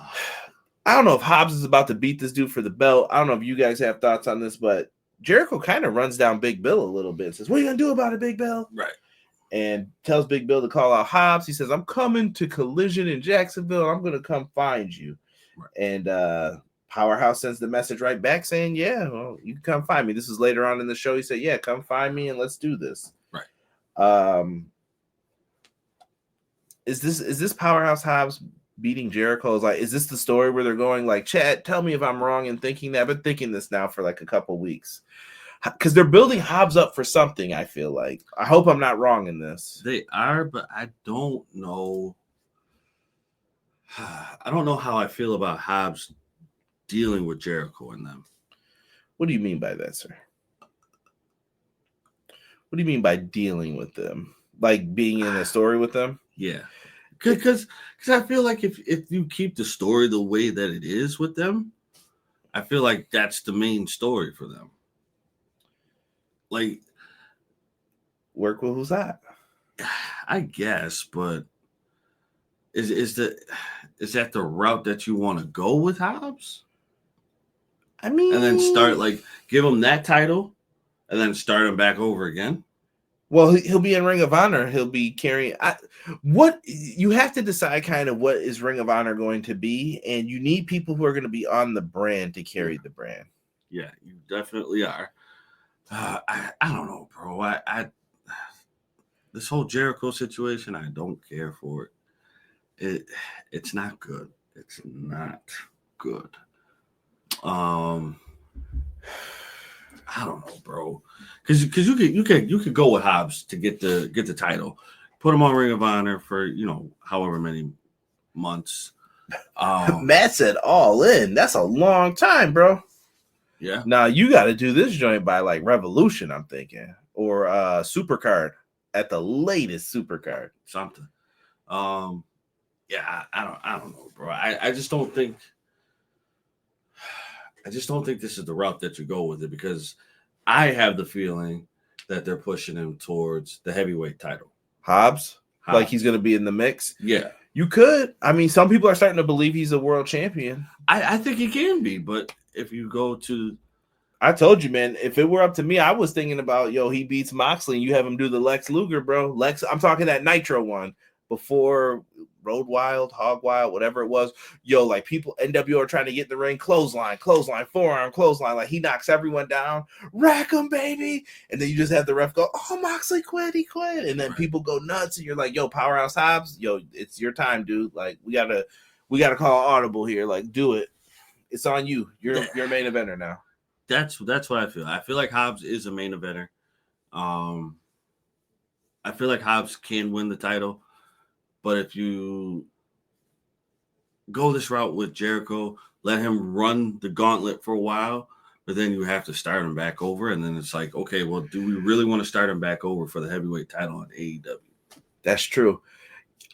don't know if Hobbs is about to beat this dude for the belt. I don't know if you guys have thoughts on this, but Jericho kind of runs down Big Bill a little bit. Says, what are you going to do about it, Big Bill? Right. And tells Big Bill to call out Hobbs. He says, I'm coming to Collision in Jacksonville. I'm going to come find you. Right. And Powerhouse sends the message right back saying, yeah, well, you can come find me. This is later on in the show. He said, yeah, come find me and let's do this. Right. Is this Powerhouse Hobbs beating Jericho? Is this the story where they're going like, Chad, tell me if I'm wrong in thinking that. I've been thinking this now for like a couple weeks. Because they're building Hobbs up for something, I feel like. I hope I'm not wrong in this. They are, but I don't know. I don't know how I feel about Hobbs dealing with Jericho and them. What do you mean by that, sir? What do you mean by dealing with them? Like being in a story with them? Yeah. Because I feel like if you keep the story the way that it is with them, I feel like that's the main story for them. Like, work with who's that? I guess, but is that the route that you want to go with Hobbs? I mean, and then start like give him that title, and then start him back over again. Well, he'll be in Ring of Honor. He'll be carrying what you have to decide kind of what is Ring of Honor going to be, and you need people who are going to be on the brand to carry the brand. Yeah, you definitely are. I don't know, bro. I this whole Jericho situation, I don't care for it. It's not good. It's not good. I don't know, bro. Because you could go with Hobbs to get the title, put him on Ring of Honor for however many months. Matt said all in. That's a long time, bro. Yeah. Now you got to do this joint by like Revolution, I'm thinking, or Supercard at the latest Supercard. Something. Yeah, I don't know, bro. I just don't think. I just don't think this is the route that you go with it, because I have the feeling that they're pushing him towards the heavyweight title. Hobbs? Like he's going to be in the mix? Yeah. You could. I mean, some people are starting to believe he's a world champion. I think he can be, but if you go to, I told you, man, if it were up to me, I was thinking about, he beats Moxley and you have him do the Lex Luger, bro. I'm talking that Nitro one before Road Wild, Hog Wild, whatever it was. Like people, NWO are trying to get in the ring, clothesline, forearm, clothesline. Like he knocks everyone down, rack him, baby. And then you just have the ref go, oh, Moxley quit, he quit. And then people go nuts and you're like, Powerhouse Hobbs, it's your time, dude. Like we gotta call audible here. Like do it. It's on you. You're a main eventer now. That's what I feel. I feel like Hobbs is a main eventer. I feel like Hobbs can win the title, but if you go this route with Jericho, let him run the gauntlet for a while, but then you have to start him back over, and then it's like, okay, well, do we really want to start him back over for the heavyweight title on AEW? That's true.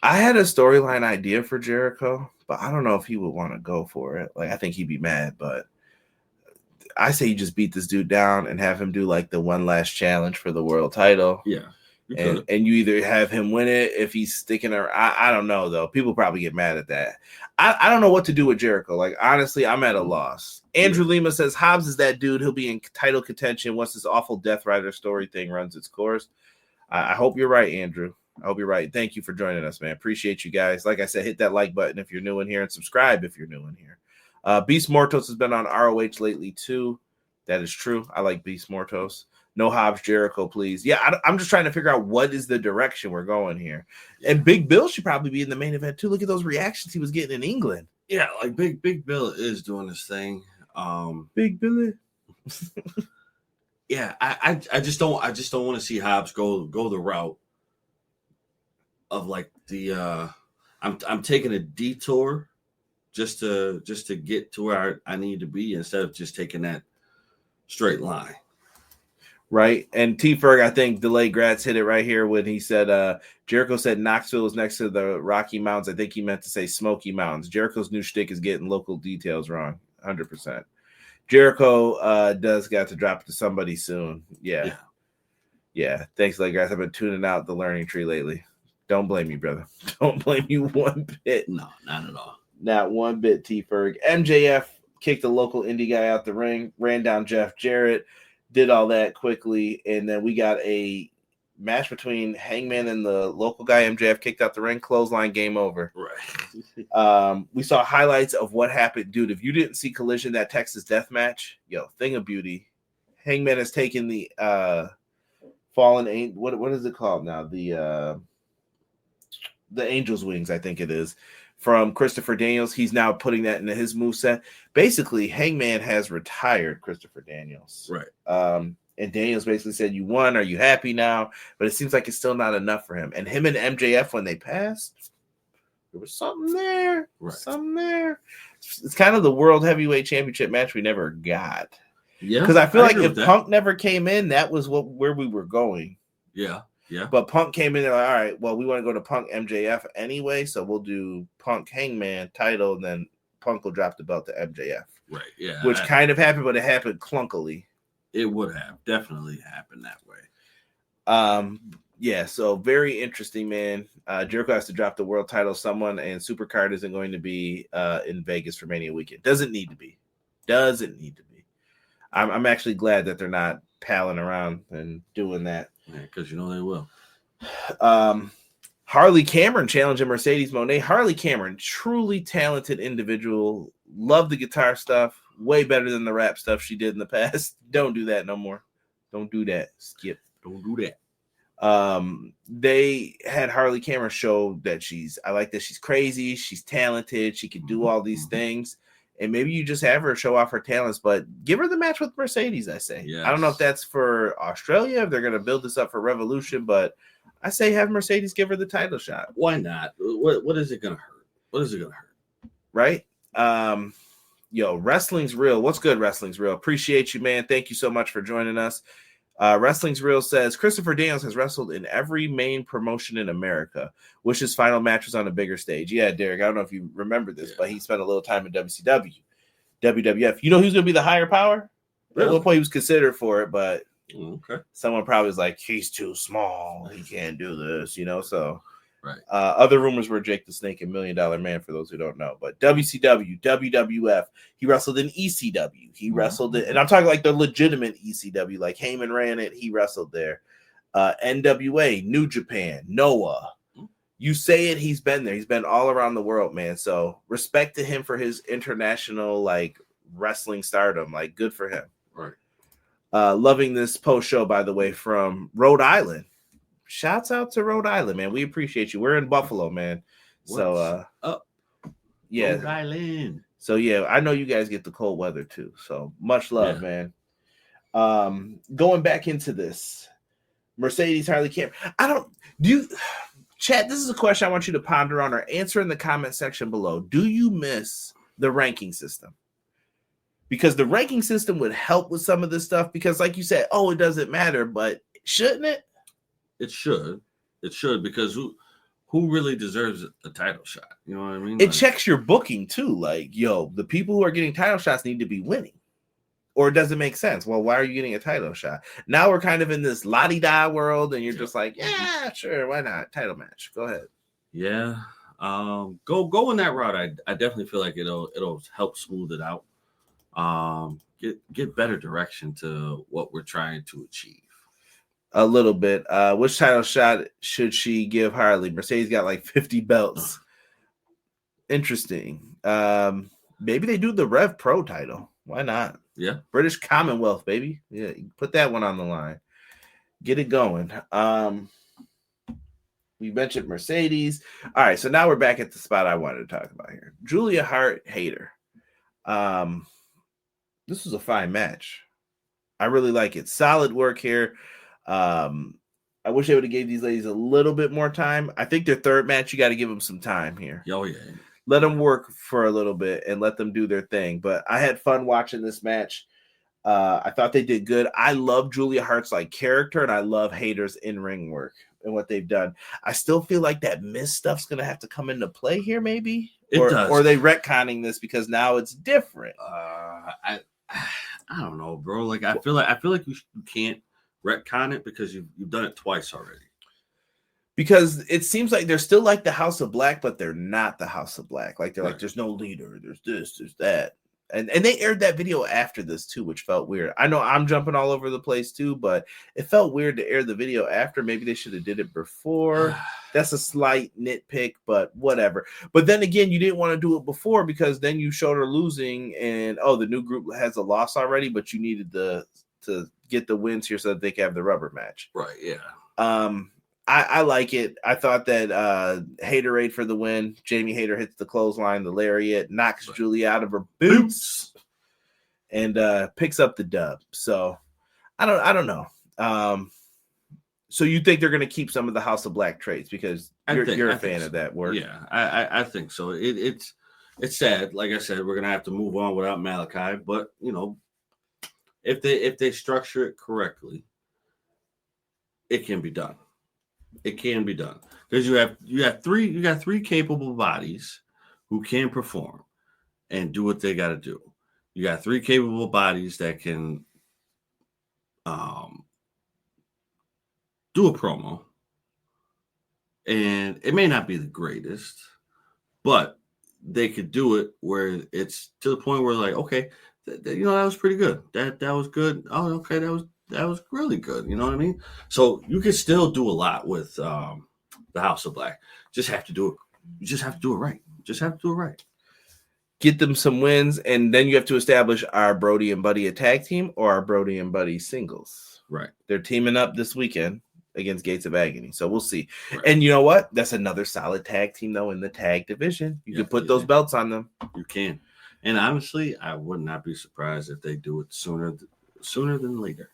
I had a storyline idea for Jericho, but I don't know if he would want to go for it. Like, I think he'd be mad, but I say you just beat this dude down and have him do like the one last challenge for the world title. Yeah. And you either have him win it if he's sticking around. I don't know, though. People probably get mad at that. I don't know what to do with Jericho. Like, honestly, I'm at a loss. Andrew Lima says Hobbs is that dude. He'll be in title contention once this awful Death Rider story thing runs its course. I hope you're right, Andrew. I hope you're right. Thank you for joining us, man. Appreciate you guys. Like I said, hit that like button if you're new in here and subscribe if you're new in here. Beast Mortos has been on ROH lately, too. That is true. I like Beast Mortos. No Hobbs Jericho, please. Yeah, I'm just trying to figure out what is the direction we're going here. And Big Bill should probably be in the main event, too. Look at those reactions he was getting in England. Yeah, like Big Bill is doing this thing. Big Billy. Yeah, I just don't want to see Hobbs go the route of like the I'm taking a detour just to get to where I need to be instead of just taking that straight line. Right. And T Ferg, I think Delay Gratz hit it right here when he said Jericho said Knoxville is next to the Rocky Mountains. I think he meant to say Smoky Mountains. Jericho's new shtick is getting local details wrong. 100%. Jericho does got to drop to somebody soon. Yeah. Thanks, Delay Gratz. I've been tuning out the learning tree lately. Don't blame you, brother. Don't blame you one bit. No, not at all. Not one bit, T Ferg. MJF kicked the local indie guy out the ring, ran down Jeff Jarrett. Did all that quickly, and then we got a match between Hangman and the local guy. MJF kicked out the ring, clothesline, game over. Right. We saw highlights of what happened. Dude, if you didn't see Collision, that Texas death match, thing of beauty. Hangman has taken the fallen, what is it called now? The Angel's Wings, I think it is, from Christopher Daniels. He's now putting that into his moveset. Basically, Hangman has retired Christopher Daniels. Right. And Daniels basically said, you won. Are you happy now? But it seems like it's still not enough for him. And him and MJF, when they passed, there was something there. Right. Something there. It's kind of the World Heavyweight Championship match we never got. Yeah. Because I feel like if Punk never came in, that was where we were going. Yeah. Yeah. But Punk came in, they're like, all right, well, we want to go to Punk MJF anyway, so we'll do Punk Hangman title, and then Punk will drop the belt to MJF. Right, yeah. Which kind of happened, but it happened clunkily. It would have definitely happened that way. Yeah, so very interesting, man. Jericho has to drop the world title someone, and Supercard isn't going to be in Vegas for Mania weekend. Doesn't need to be. I'm actually glad that they're not palling around and doing that. Yeah, because they will. Harley Cameron challenging Mercedes Moné. Harley Cameron, truly talented individual. Love the guitar stuff. Way better than the rap stuff she did in the past. Don't do that no more. Don't do that. Skip. Don't do that. They had Harley Cameron show that I like that she's crazy. She's talented. She can do all these things. And maybe you just have her show off her talents, but give her the match with Mercedes, I say. Yes. I don't know if that's for Australia, if they're going to build this up for Revolution, but I say have Mercedes give her the title shot. Why not? What is it going to hurt? What is it going to hurt? Right? Wrestling's Real. What's good, Wrestling's Real? Appreciate you, man. Thank you so much for joining us. Wrestling's Real says, Christopher Daniels has wrestled in every main promotion in America. Wish his final match was on a bigger stage. Yeah, Derek, I don't know if you remember this, but he spent a little time in WCW, WWF. You know who's going to be the higher power? Really? At one point he was considered for it, but someone probably was like, he's too small. He can't do this, so Right. Other rumors were Jake the Snake and $1 Million Man, for those who don't know. But WCW, WWF, he wrestled in ECW. He wrestled it, and I'm talking like the legitimate ECW, like Heyman ran it. He wrestled there. NWA, New Japan, Noah. You say it, he's been there. He's been all around the world, man. So respect to him for his international like wrestling stardom. Like, good for him. Right. Loving this post show, by the way, from Rhode Island. Shouts out to Rhode Island, man. We appreciate you. We're in Buffalo, man. So up? Yeah. Rhode Island. So yeah, I know you guys get the cold weather too. So much love, man. Going back into this. Mercedes Harley Camp. Chat, this is a question I want you to ponder on or answer in the comment section below. Do you miss the ranking system? Because the ranking system would help with some of this stuff. Because like you said, it doesn't matter, but shouldn't it? It should. It should, because who really deserves a title shot? You know what I mean? It checks your booking too. Like, the people who are getting title shots need to be winning. Or does it make sense? Well, why are you getting a title shot? Now we're kind of in this la-di-da world, and you're just like, yeah, sure, why not? Title match. Go ahead. Yeah. Go in that route. I definitely feel like it'll help smooth it out. Get better direction to what we're trying to achieve. A little bit. Which title shot should she give Harley? Mercedes got like 50 belts. Interesting. Maybe they do the Rev Pro title. Why not? Yeah. British Commonwealth, baby. Yeah, put that one on the line. Get it going. We mentioned Mercedes. All right, so now we're back at the spot I wanted to talk about here. Julia Hart, Hayter. This was a fine match. I really like it. Solid work here. I wish they would have gave these ladies a little bit more time. I think their third match, you got to give them some time here. Oh, yeah. Let them work for a little bit and let them do their thing. But I had fun watching this match. I thought they did good. I love Julia Hart's like character, and I love Hayter's in-ring work and what they've done. I still feel like that Miz stuff's going to have to come into play here, maybe. Or are they retconning this because now it's different? I don't know, bro. Like I feel like you can't retcon it because you've done it twice already. Because it seems like they're still like the House of Black, but they're not the House of Black. Like they're like, there's no leader, there's this, there's that. And they aired that video after this too, which felt weird. I know I'm jumping all over the place too, but it felt weird to air the video after. Maybe they should have did it before. That's a slight nitpick, but whatever. But then again, you didn't want to do it before because then you showed her losing and the new group has a loss already, but you needed to get the wins here so that they can have the rubber match. Right, yeah. I like it. I thought that Haterade for the win. Jamie Hayter hits the clothesline, the lariat, knocks Julia out of her boots, and picks up the dub. So I don't know. So you think they're going to keep some of the House of Black traits because you're a fan of that work? Yeah, I think so. It's sad. Like I said, we're going to have to move on without Malachi. But if they structure it correctly, it can be done. It can be done because you got three capable bodies who can perform and do what they got to do. You got three capable bodies that can do a promo, and it may not be the greatest, but they could do it where it's to the point where like, okay, that was pretty good. That was good. Oh, okay, that was really good. You know what I mean? So you can still do a lot with the House of Black. Just have to do it. You just have to do it right. Just have to do it right. Get them some wins, and then you have to establish our Brody and Buddy a tag team or our Brody and Buddy singles. Right. They're teaming up this weekend against Gates of Agony. So we'll see. Right. And you know what? That's another solid tag team, though, in the tag division. You can put those belts on them. You can. And honestly, I would not be surprised if they do it sooner than later.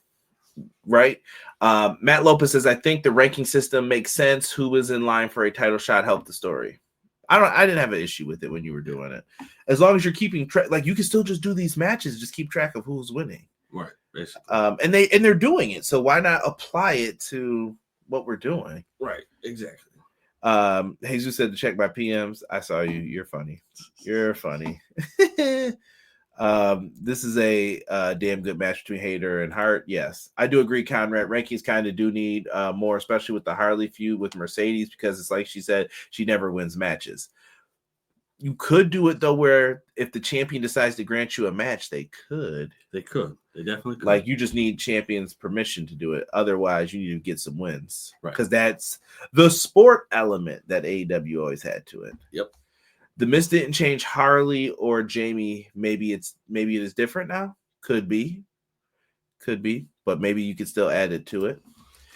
Right. Matt Lopez says, I think the ranking system makes sense. Who is in line for a title shot helped the story. I didn't have an issue with it when you were doing it. As long as you're keeping track, like you can still just do these matches, just keep track of who's winning. Right. Basically. And they're doing it. So why not apply it to what we're doing? Right. Exactly. Jesus said to check my PMs. I saw you. You're funny. You're funny. This is a damn good match between Hayter and Hart. Yes, I do agree, Conrad. Rankings kind of do need more, especially with the Harley feud with Mercedes, because it's like she said, she never wins matches. You could do it, though, where if the champion decides to grant you a match, they could. They definitely could. Like, you just need champion's permission to do it. Otherwise, you need to get some wins. Right. Because that's the sport element that AEW always had to it. Yep. The Miz didn't change Harley or Jamie. Maybe it is different now. Could be. But maybe you could still add it to it.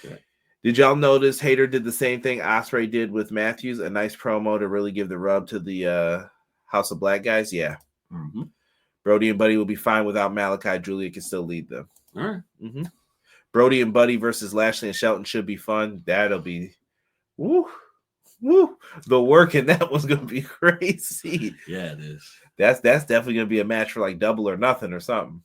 Yeah. Did y'all notice Hayter did the same thing Ospreay did with Matthews? A nice promo to really give the rub to the House of Black guys? Yeah. Mm-hmm. Brody and Buddy will be fine without Malachi. Julia can still lead them. All right. Mm-hmm. Brody and Buddy versus Lashley and Shelton should be fun. That'll be woo. The work in that was going to be crazy. Yeah, it is. That's definitely going to be a match for like Double or Nothing or something.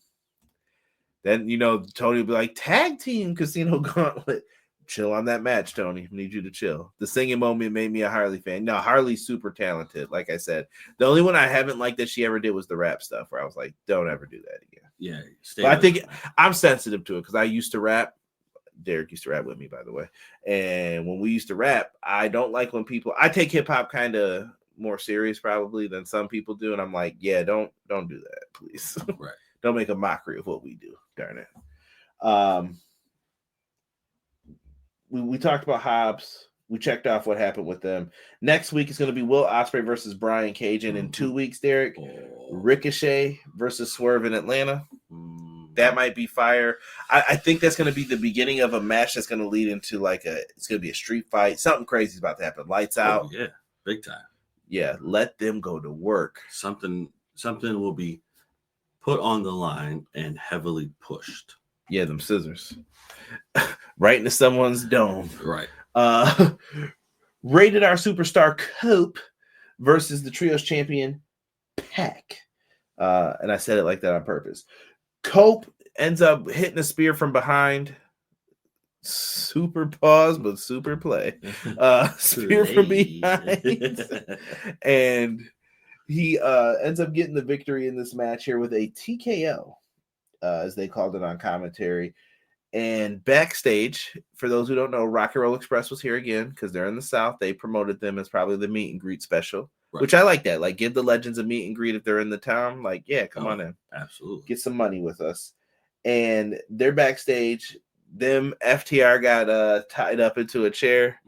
Then, Tony will be like, tag team Casino Gauntlet. Chill on that match, Tony. I need you to chill. The singing moment made me a Harley fan. No, Harley's super talented. Like I said, the only one I haven't liked that she ever did was the rap stuff, where I was like, don't ever do that again. Yeah. But I think I'm sensitive to it because I used to rap. Derek used to rap with me, by the way. And when we used to rap, I don't like when I take hip hop kind of more serious probably than some people do. And I'm like, yeah, don't do that, please. Right. Don't make a mockery of what we do. Darn it. We talked about Hobbs. We checked off what happened with them. Next week is going to be Will Ospreay versus Brian Cage. And in 2 weeks, Derek, Ricochet versus Swerve in Atlanta. That might be fire. I think that's going to be the beginning of a match that's going to lead into it's going to be a street fight. Something crazy is about to happen. Lights out. Yeah, big time. Yeah, let them go to work. Something will be put on the line and heavily pushed. Yeah, them scissors. Right into someone's dome. Right. Rated R Superstar Cope versus the Trios champion PAC. And I said it like that on purpose. Cope ends up hitting a spear from behind. Super pause, but super play. Spear from behind. And he ends up getting the victory in this match here with a TKO, as they called it on commentary. And backstage, for those who don't know, Rock and Roll Express was here again because they're in the South. They promoted them as probably the meet and greet special, right. Which I like that. Like, give the legends a meet and greet if they're in the town. Like, yeah, come on in. Absolutely. Get some money with us. And they're backstage. Them FTR got tied up into a chair.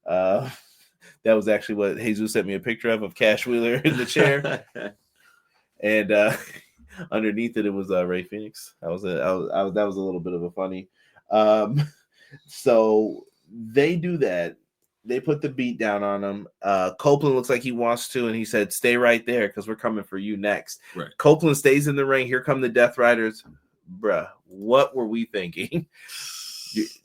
That was actually what Jesus sent me a picture of Cash Wheeler in the chair. And underneath it was Ray Phoenix. That was a little bit of a funny. So they do that. They put the beat down on him. Copeland looks like he wants to, and he said, "Stay right there because we're coming for you next." Right. Copeland stays in the ring. Here come the Death Riders. Bruh, what were we thinking?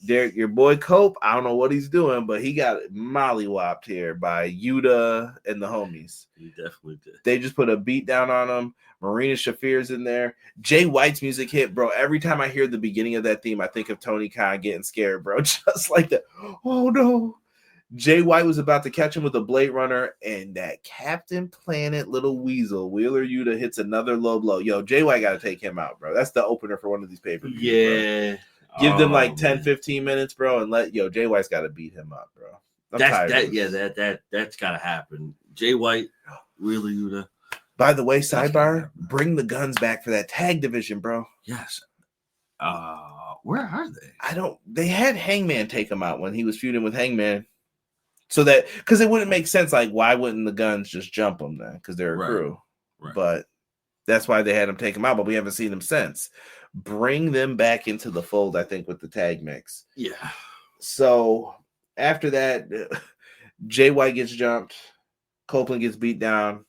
Your boy Cope, I don't know what he's doing, but he got mollywopped here by Yuta and the homies. He definitely did. They just put a beat down on him. Marina Shafir's in there. Jay White's music hit, bro. Every time I hear the beginning of that theme, I think of Tony Khan getting scared, bro. Just like that. Oh, no. Jay White was about to catch him with a Blade Runner, and that Captain Planet little weasel, Wheeler Yuta, hits another low blow. Yo, Jay White got to take him out, bro. That's the opener for one of these pay-per-views. Yeah. Bro. Give them like 10, 15 minutes, bro, and Jay White's got to beat him up, bro. That's got to happen. Jay White, Wheeler Yuta. By the way, sidebar, bring the guns back for that tag division, bro. Yes. Where are they? They had Hangman take him out when he was feuding with Hangman. So that, because it wouldn't make sense, like, why wouldn't the guns just jump him then? Because they're a crew. Right. But that's why they had him take him out, but we haven't seen him since. Bring them back into the fold, I think, with the tag mix. Yeah. So after that, Jay White gets jumped. Copeland gets beat down.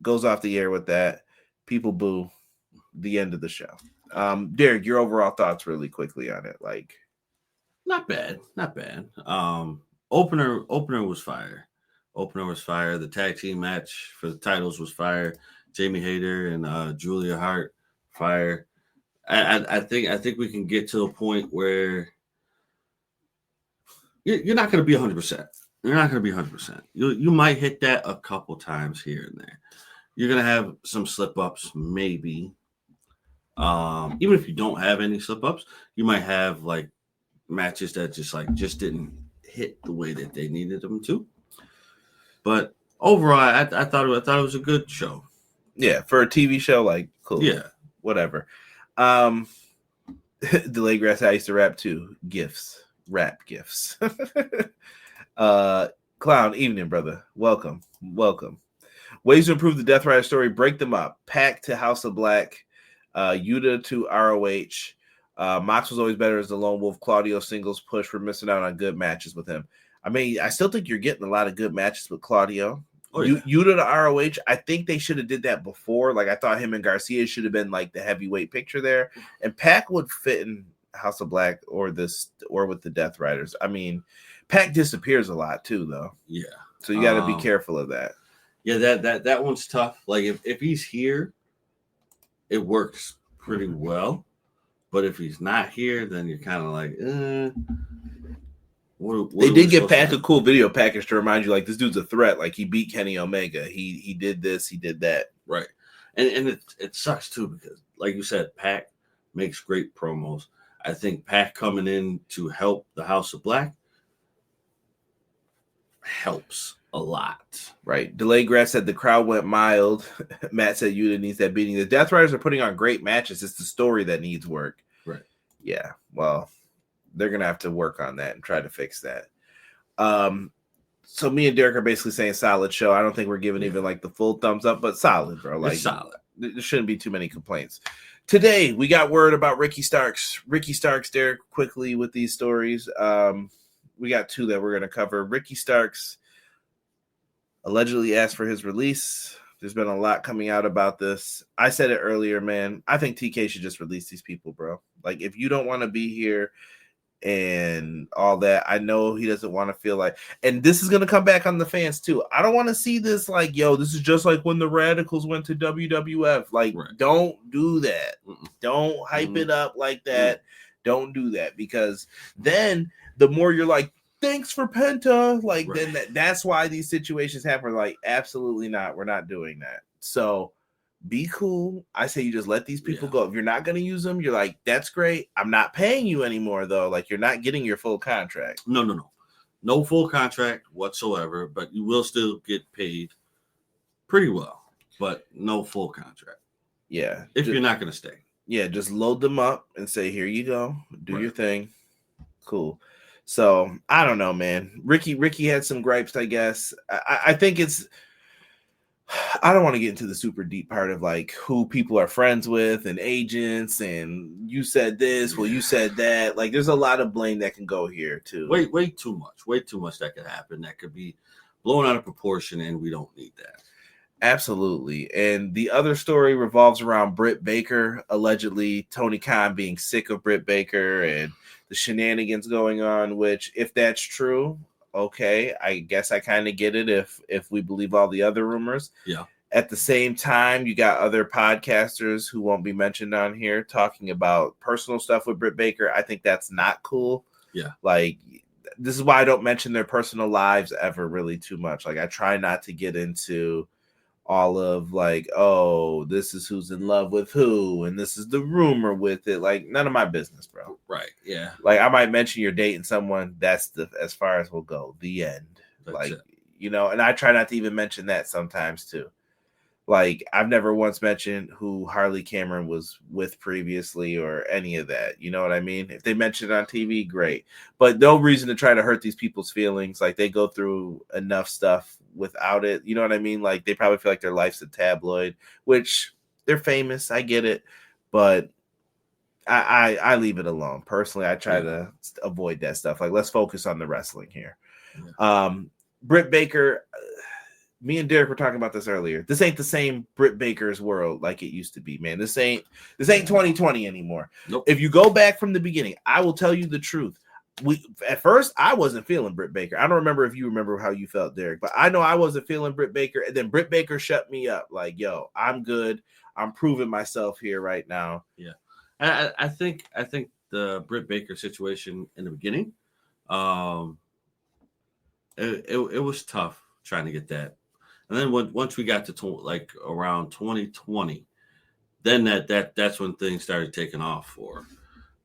Goes off the air with that. People boo. The end of the show. Derek, your overall thoughts really quickly on it. Like, not bad. Opener was fire. The tag team match for the titles was fire. Jamie Hayter and Julia Hart, fire. I think we can get to a point where you're not going to be 100%. You're not going to be 100%. You might hit that a couple times here and there. you're gonna have some slip ups, maybe. Even if you don't have any slip ups, you might have like matches that just didn't hit the way that they needed them to. But overall, I thought it was a good show. Yeah, for a TV show, like cool. Yeah, whatever. Delay Grass, I used to rap too. Rap gifts. Clown, evening, brother. Welcome. Ways to improve the Death Rider story: break them up. PAC to House of Black. Yuta to ROH. Mox was always better as the lone wolf. Claudio singles push. We're missing out on good matches with him. I mean, I still think you're getting a lot of good matches with Claudio. Oh, yeah. Yuta to ROH, I think they should have did that before. Like, I thought him and Garcia should have been like the heavyweight picture there. And PAC would fit in House of Black or with the Death Riders. I mean, PAC disappears a lot too, though. Yeah. So you got to be careful of that. Yeah, that one's tough. Like if he's here, it works pretty well. But if he's not here, then you're kind of like, what they did get PAC a cool video package to remind you, like, this dude's a threat. Like, he beat Kenny Omega. He did this. He did that. Right. And it sucks, too, because, like you said, PAC makes great promos. I think PAC coming in to help the House of Black helps a lot. Right. Delay Grass said the crowd went mild. Matt said Yuta needs that beating. The Death Riders are putting on great matches. It's the story that needs work. Right. Yeah. Well, they're going to have to work on that and try to fix that. So me and Derek are basically saying solid show. I don't think we're giving even like the full thumbs up, but solid, bro. Like, it's solid. There shouldn't be too many complaints. Today, we got word about Ricky Starks. Derek, quickly with these stories. We got two that we're going to cover. Ricky Starks allegedly asked for his release. There's been a lot coming out about this. I said it earlier, man. I think TK should just release these people, bro. Like, if you don't want to be here and all that, I know he doesn't want to feel like, and this is going to come back on the fans too. I don't want to see this like, yo, this is just like when the Radicals went to WWF. Like, right. Don't do that. Don't hype it up like that. Don't do that, because then the more you're like, thanks for Penta, like, right. Then that's why these situations happen. Like, absolutely not. We're not doing that. So be cool. I say you just let these people go. If you're not going to use them, you're like, that's great. I'm not paying you anymore, though. Like, you're not getting your full contract. No full contract whatsoever, but you will still get paid pretty well, but no full contract. Yeah. If you're not going to stay. Yeah, just load them up and say, here you go. Do your thing. Cool. So, I don't know, man. Ricky had some gripes, I guess. I think it's... I don't want to get into the super deep part of like who people are friends with and agents and you said this, well, you said that. Like, there's a lot of blame that can go here too. Way too much that could happen. That could be blown out of proportion, and we don't need that. Absolutely. And the other story revolves around Britt Baker, allegedly Tony Khan being sick of Britt Baker and the shenanigans going on, which, if that's true, okay, I guess I kind of get it if we believe all the other rumors. Yeah. At the same time, you got other podcasters who won't be mentioned on here talking about personal stuff with Britt Baker. I think that's not cool. Yeah. Like, this is why I don't mention their personal lives ever really too much. Like, I try not to get into all of like, oh, this is who's in love with who, and this is the rumor with it. Like, none of my business, bro. Right. Yeah. Like, I might mention you're dating someone. That's as far as we'll go. The end. That's like, it. You know, and I try not to even mention that sometimes too. Like, I've never once mentioned who Harley Cameron was with previously or any of that. You know what I mean? If they mention it on TV, great. But no reason to try to hurt these people's feelings. Like, they go through enough stuff without it. You know what I mean? Like, they probably feel like their life's a tabloid, which they're famous. I get it. But I leave it alone. Personally, I try to avoid that stuff. Like, let's focus on the wrestling here. Yeah. Britt Baker... Me and Derek were talking about this earlier. This ain't the same Britt Baker's world like it used to be, man. This ain't 2020 anymore. Nope. If you go back from the beginning, I will tell you the truth. At first, I wasn't feeling Britt Baker. I don't remember if you remember how you felt, Derek, but I know I wasn't feeling Britt Baker. And then Britt Baker shut me up. Like, yo, I'm good. I'm proving myself here right now. Yeah, I think the Britt Baker situation in the beginning, it was tough trying to get that. And then once we got to like around 2020, then that's when things started taking off for her.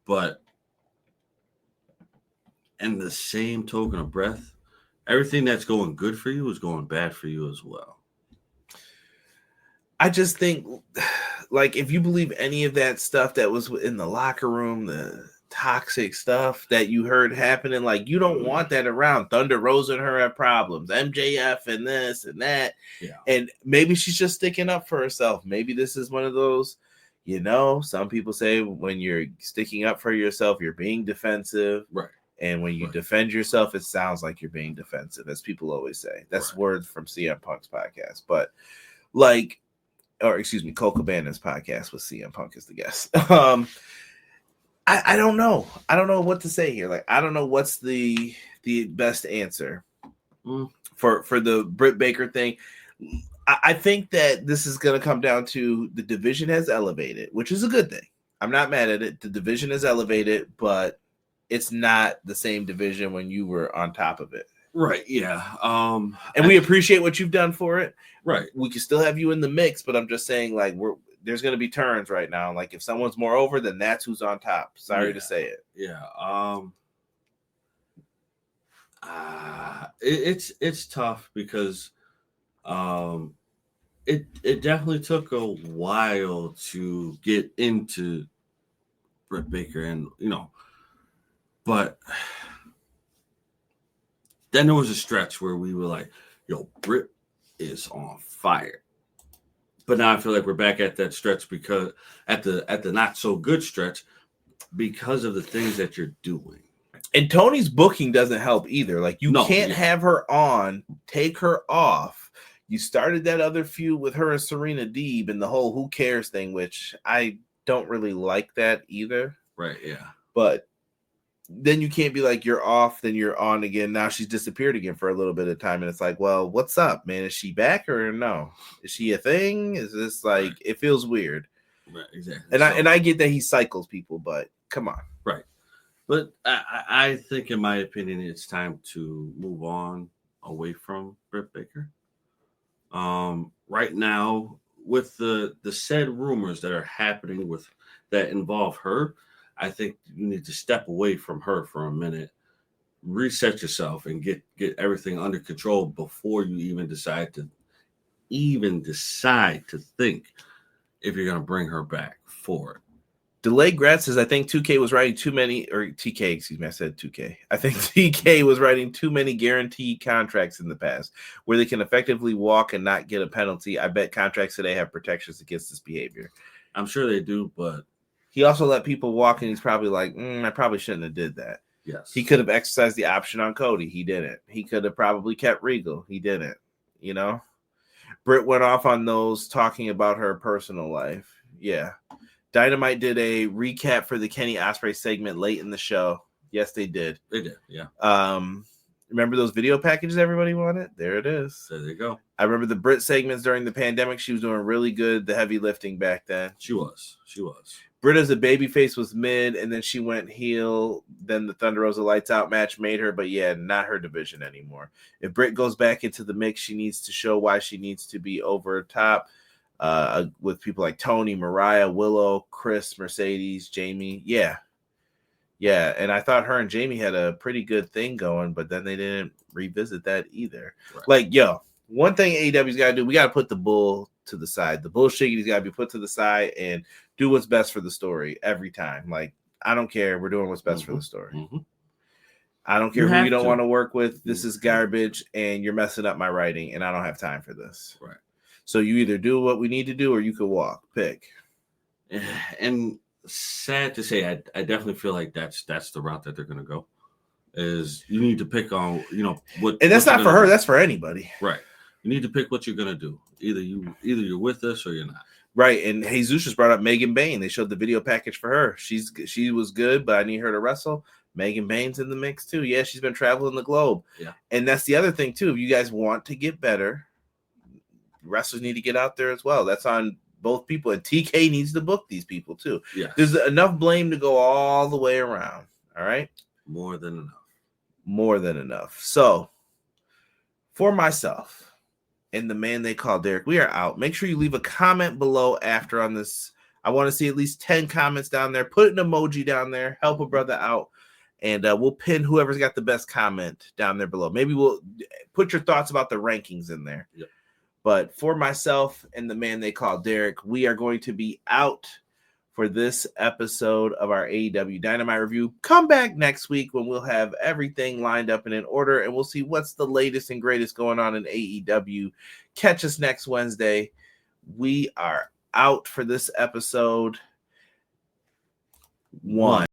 But in the same token of breath, everything that's going good for you is going bad for you as well. I just think, like, if you believe any of that stuff that was in the locker room, the toxic stuff that you heard happening, like, you don't want that around. Thunder Rosa and her have problems, MJF and this and that. Yeah. And maybe she's just sticking up for herself. Maybe this is one of those, some people say when you're sticking up for yourself, you're being defensive. Right. And when you defend yourself, it sounds like you're being defensive, as people always say. That's words from CM Punk's podcast. But Cole Cabana's podcast with CM Punk as the guest. I don't know. I don't know what to say here. Like, I don't know what's the best answer for the Britt Baker thing. I think that this is going to come down to the division has elevated, which is a good thing. I'm not mad at it. The division is elevated, but it's not the same division when you were on top of it. Right. Yeah. And we appreciate what you've done for it. Right. We can still have you in the mix, but I'm just saying, like, there's going to be turns right now. Like, if someone's more over, then that's who's on top. Sorry to say it. Yeah. It's tough because it definitely took a while to get into Britt Baker, and but then there was a stretch where we were like, yo, Britt is on fire. But now I feel like we're back at that stretch because at the not so good stretch because of the things that you're doing. And Tony's booking doesn't help either. Like, you can't have her on, take her off. You started that other feud with her and Serena Deeb and the whole who cares thing, which I don't really like that either. Right, yeah. But then you can't be like, you're off, then you're on again. Now she's disappeared again for a little bit of time. And it's like, well, what's up, man? Is she back or no? Is she a thing? Is this like, it feels weird. Right, exactly. And I get that he cycles people, but come on. Right. But I think, in my opinion, it's time to move on away from Britt Baker. Right now, with the said rumors that are happening that involve her, I think you need to step away from her for a minute, reset yourself, and get everything under control before you even decide to think if you're going to bring her back for it. Delay Gratz says, I think 2K was writing too many, or TK, excuse me, I said 2K. I think TK was writing too many guaranteed contracts in the past where they can effectively walk and not get a penalty. I bet contracts today have protections against this behavior. I'm sure they do, but he also let people walk, and he's probably like, I probably shouldn't have did that. Yes. He could have exercised the option on Cody. He didn't. He could have probably kept Regal. He didn't. Britt went off on those talking about her personal life. Yeah. Dynamite did a recap for the Kenny Ospreay segment late in the show. Yes, they did. They did, yeah. Remember those video packages everybody wanted? There it is. There they go. I remember the Britt segments during the pandemic. She was doing really good, the heavy lifting back then. She was. Britt as a babyface was mid, and then she went heel. Then the Thunder Rosa Lights Out match made her, but yeah, not her division anymore. If Britt goes back into the mix, she needs to show why she needs to be over top. With people like Tony, Mariah, Willow, Chris, Mercedes, Jamie. Yeah. And I thought her and Jamie had a pretty good thing going, but then they didn't revisit that either. Right. Like, one thing AEW's got to do, we got to put the bull to the side. The bullshit's got to be put to the side and do what's best for the story every time. Like, I don't care. We're doing what's best for the story. Mm-hmm. I don't care who you don't want to work with. This is garbage, and you're messing up my writing, and I don't have time for this. Right. So you either do what we need to do or you could walk. Pick. And sad to say, I definitely feel like that's the route that they're going to go. Is you need to pick on, what. And that's not for her. That's for anybody. Right. You need to pick what you're going to do. Either you're with us or you're not. Right. And Jesus just brought up Megan Bain. They showed the video package for her. She was good, but I need her to wrestle. Megan Bain's in the mix too. Yeah, she's been traveling the globe. Yeah. And that's the other thing too. If you guys want to get better, wrestlers need to get out there as well. That's on both people. And TK needs to book these people too. Yeah. There's enough blame to go all the way around. All right. More than enough. So for myself, and the man they call Derek. We are out. Make sure you leave a comment below after on this. I want to see at least 10 comments down there. Put an emoji down there. Help a brother out. And we'll pin whoever's got the best comment down there below. Maybe we'll put your thoughts about the rankings in there. Yep. But for myself and the man they call Derek, we are going to be out for this episode of our AEW Dynamite review. Come back next week when we'll have everything lined up and in order, and we'll see what's the latest and greatest going on in AEW. Catch us next Wednesday. We are out for this episode. 1.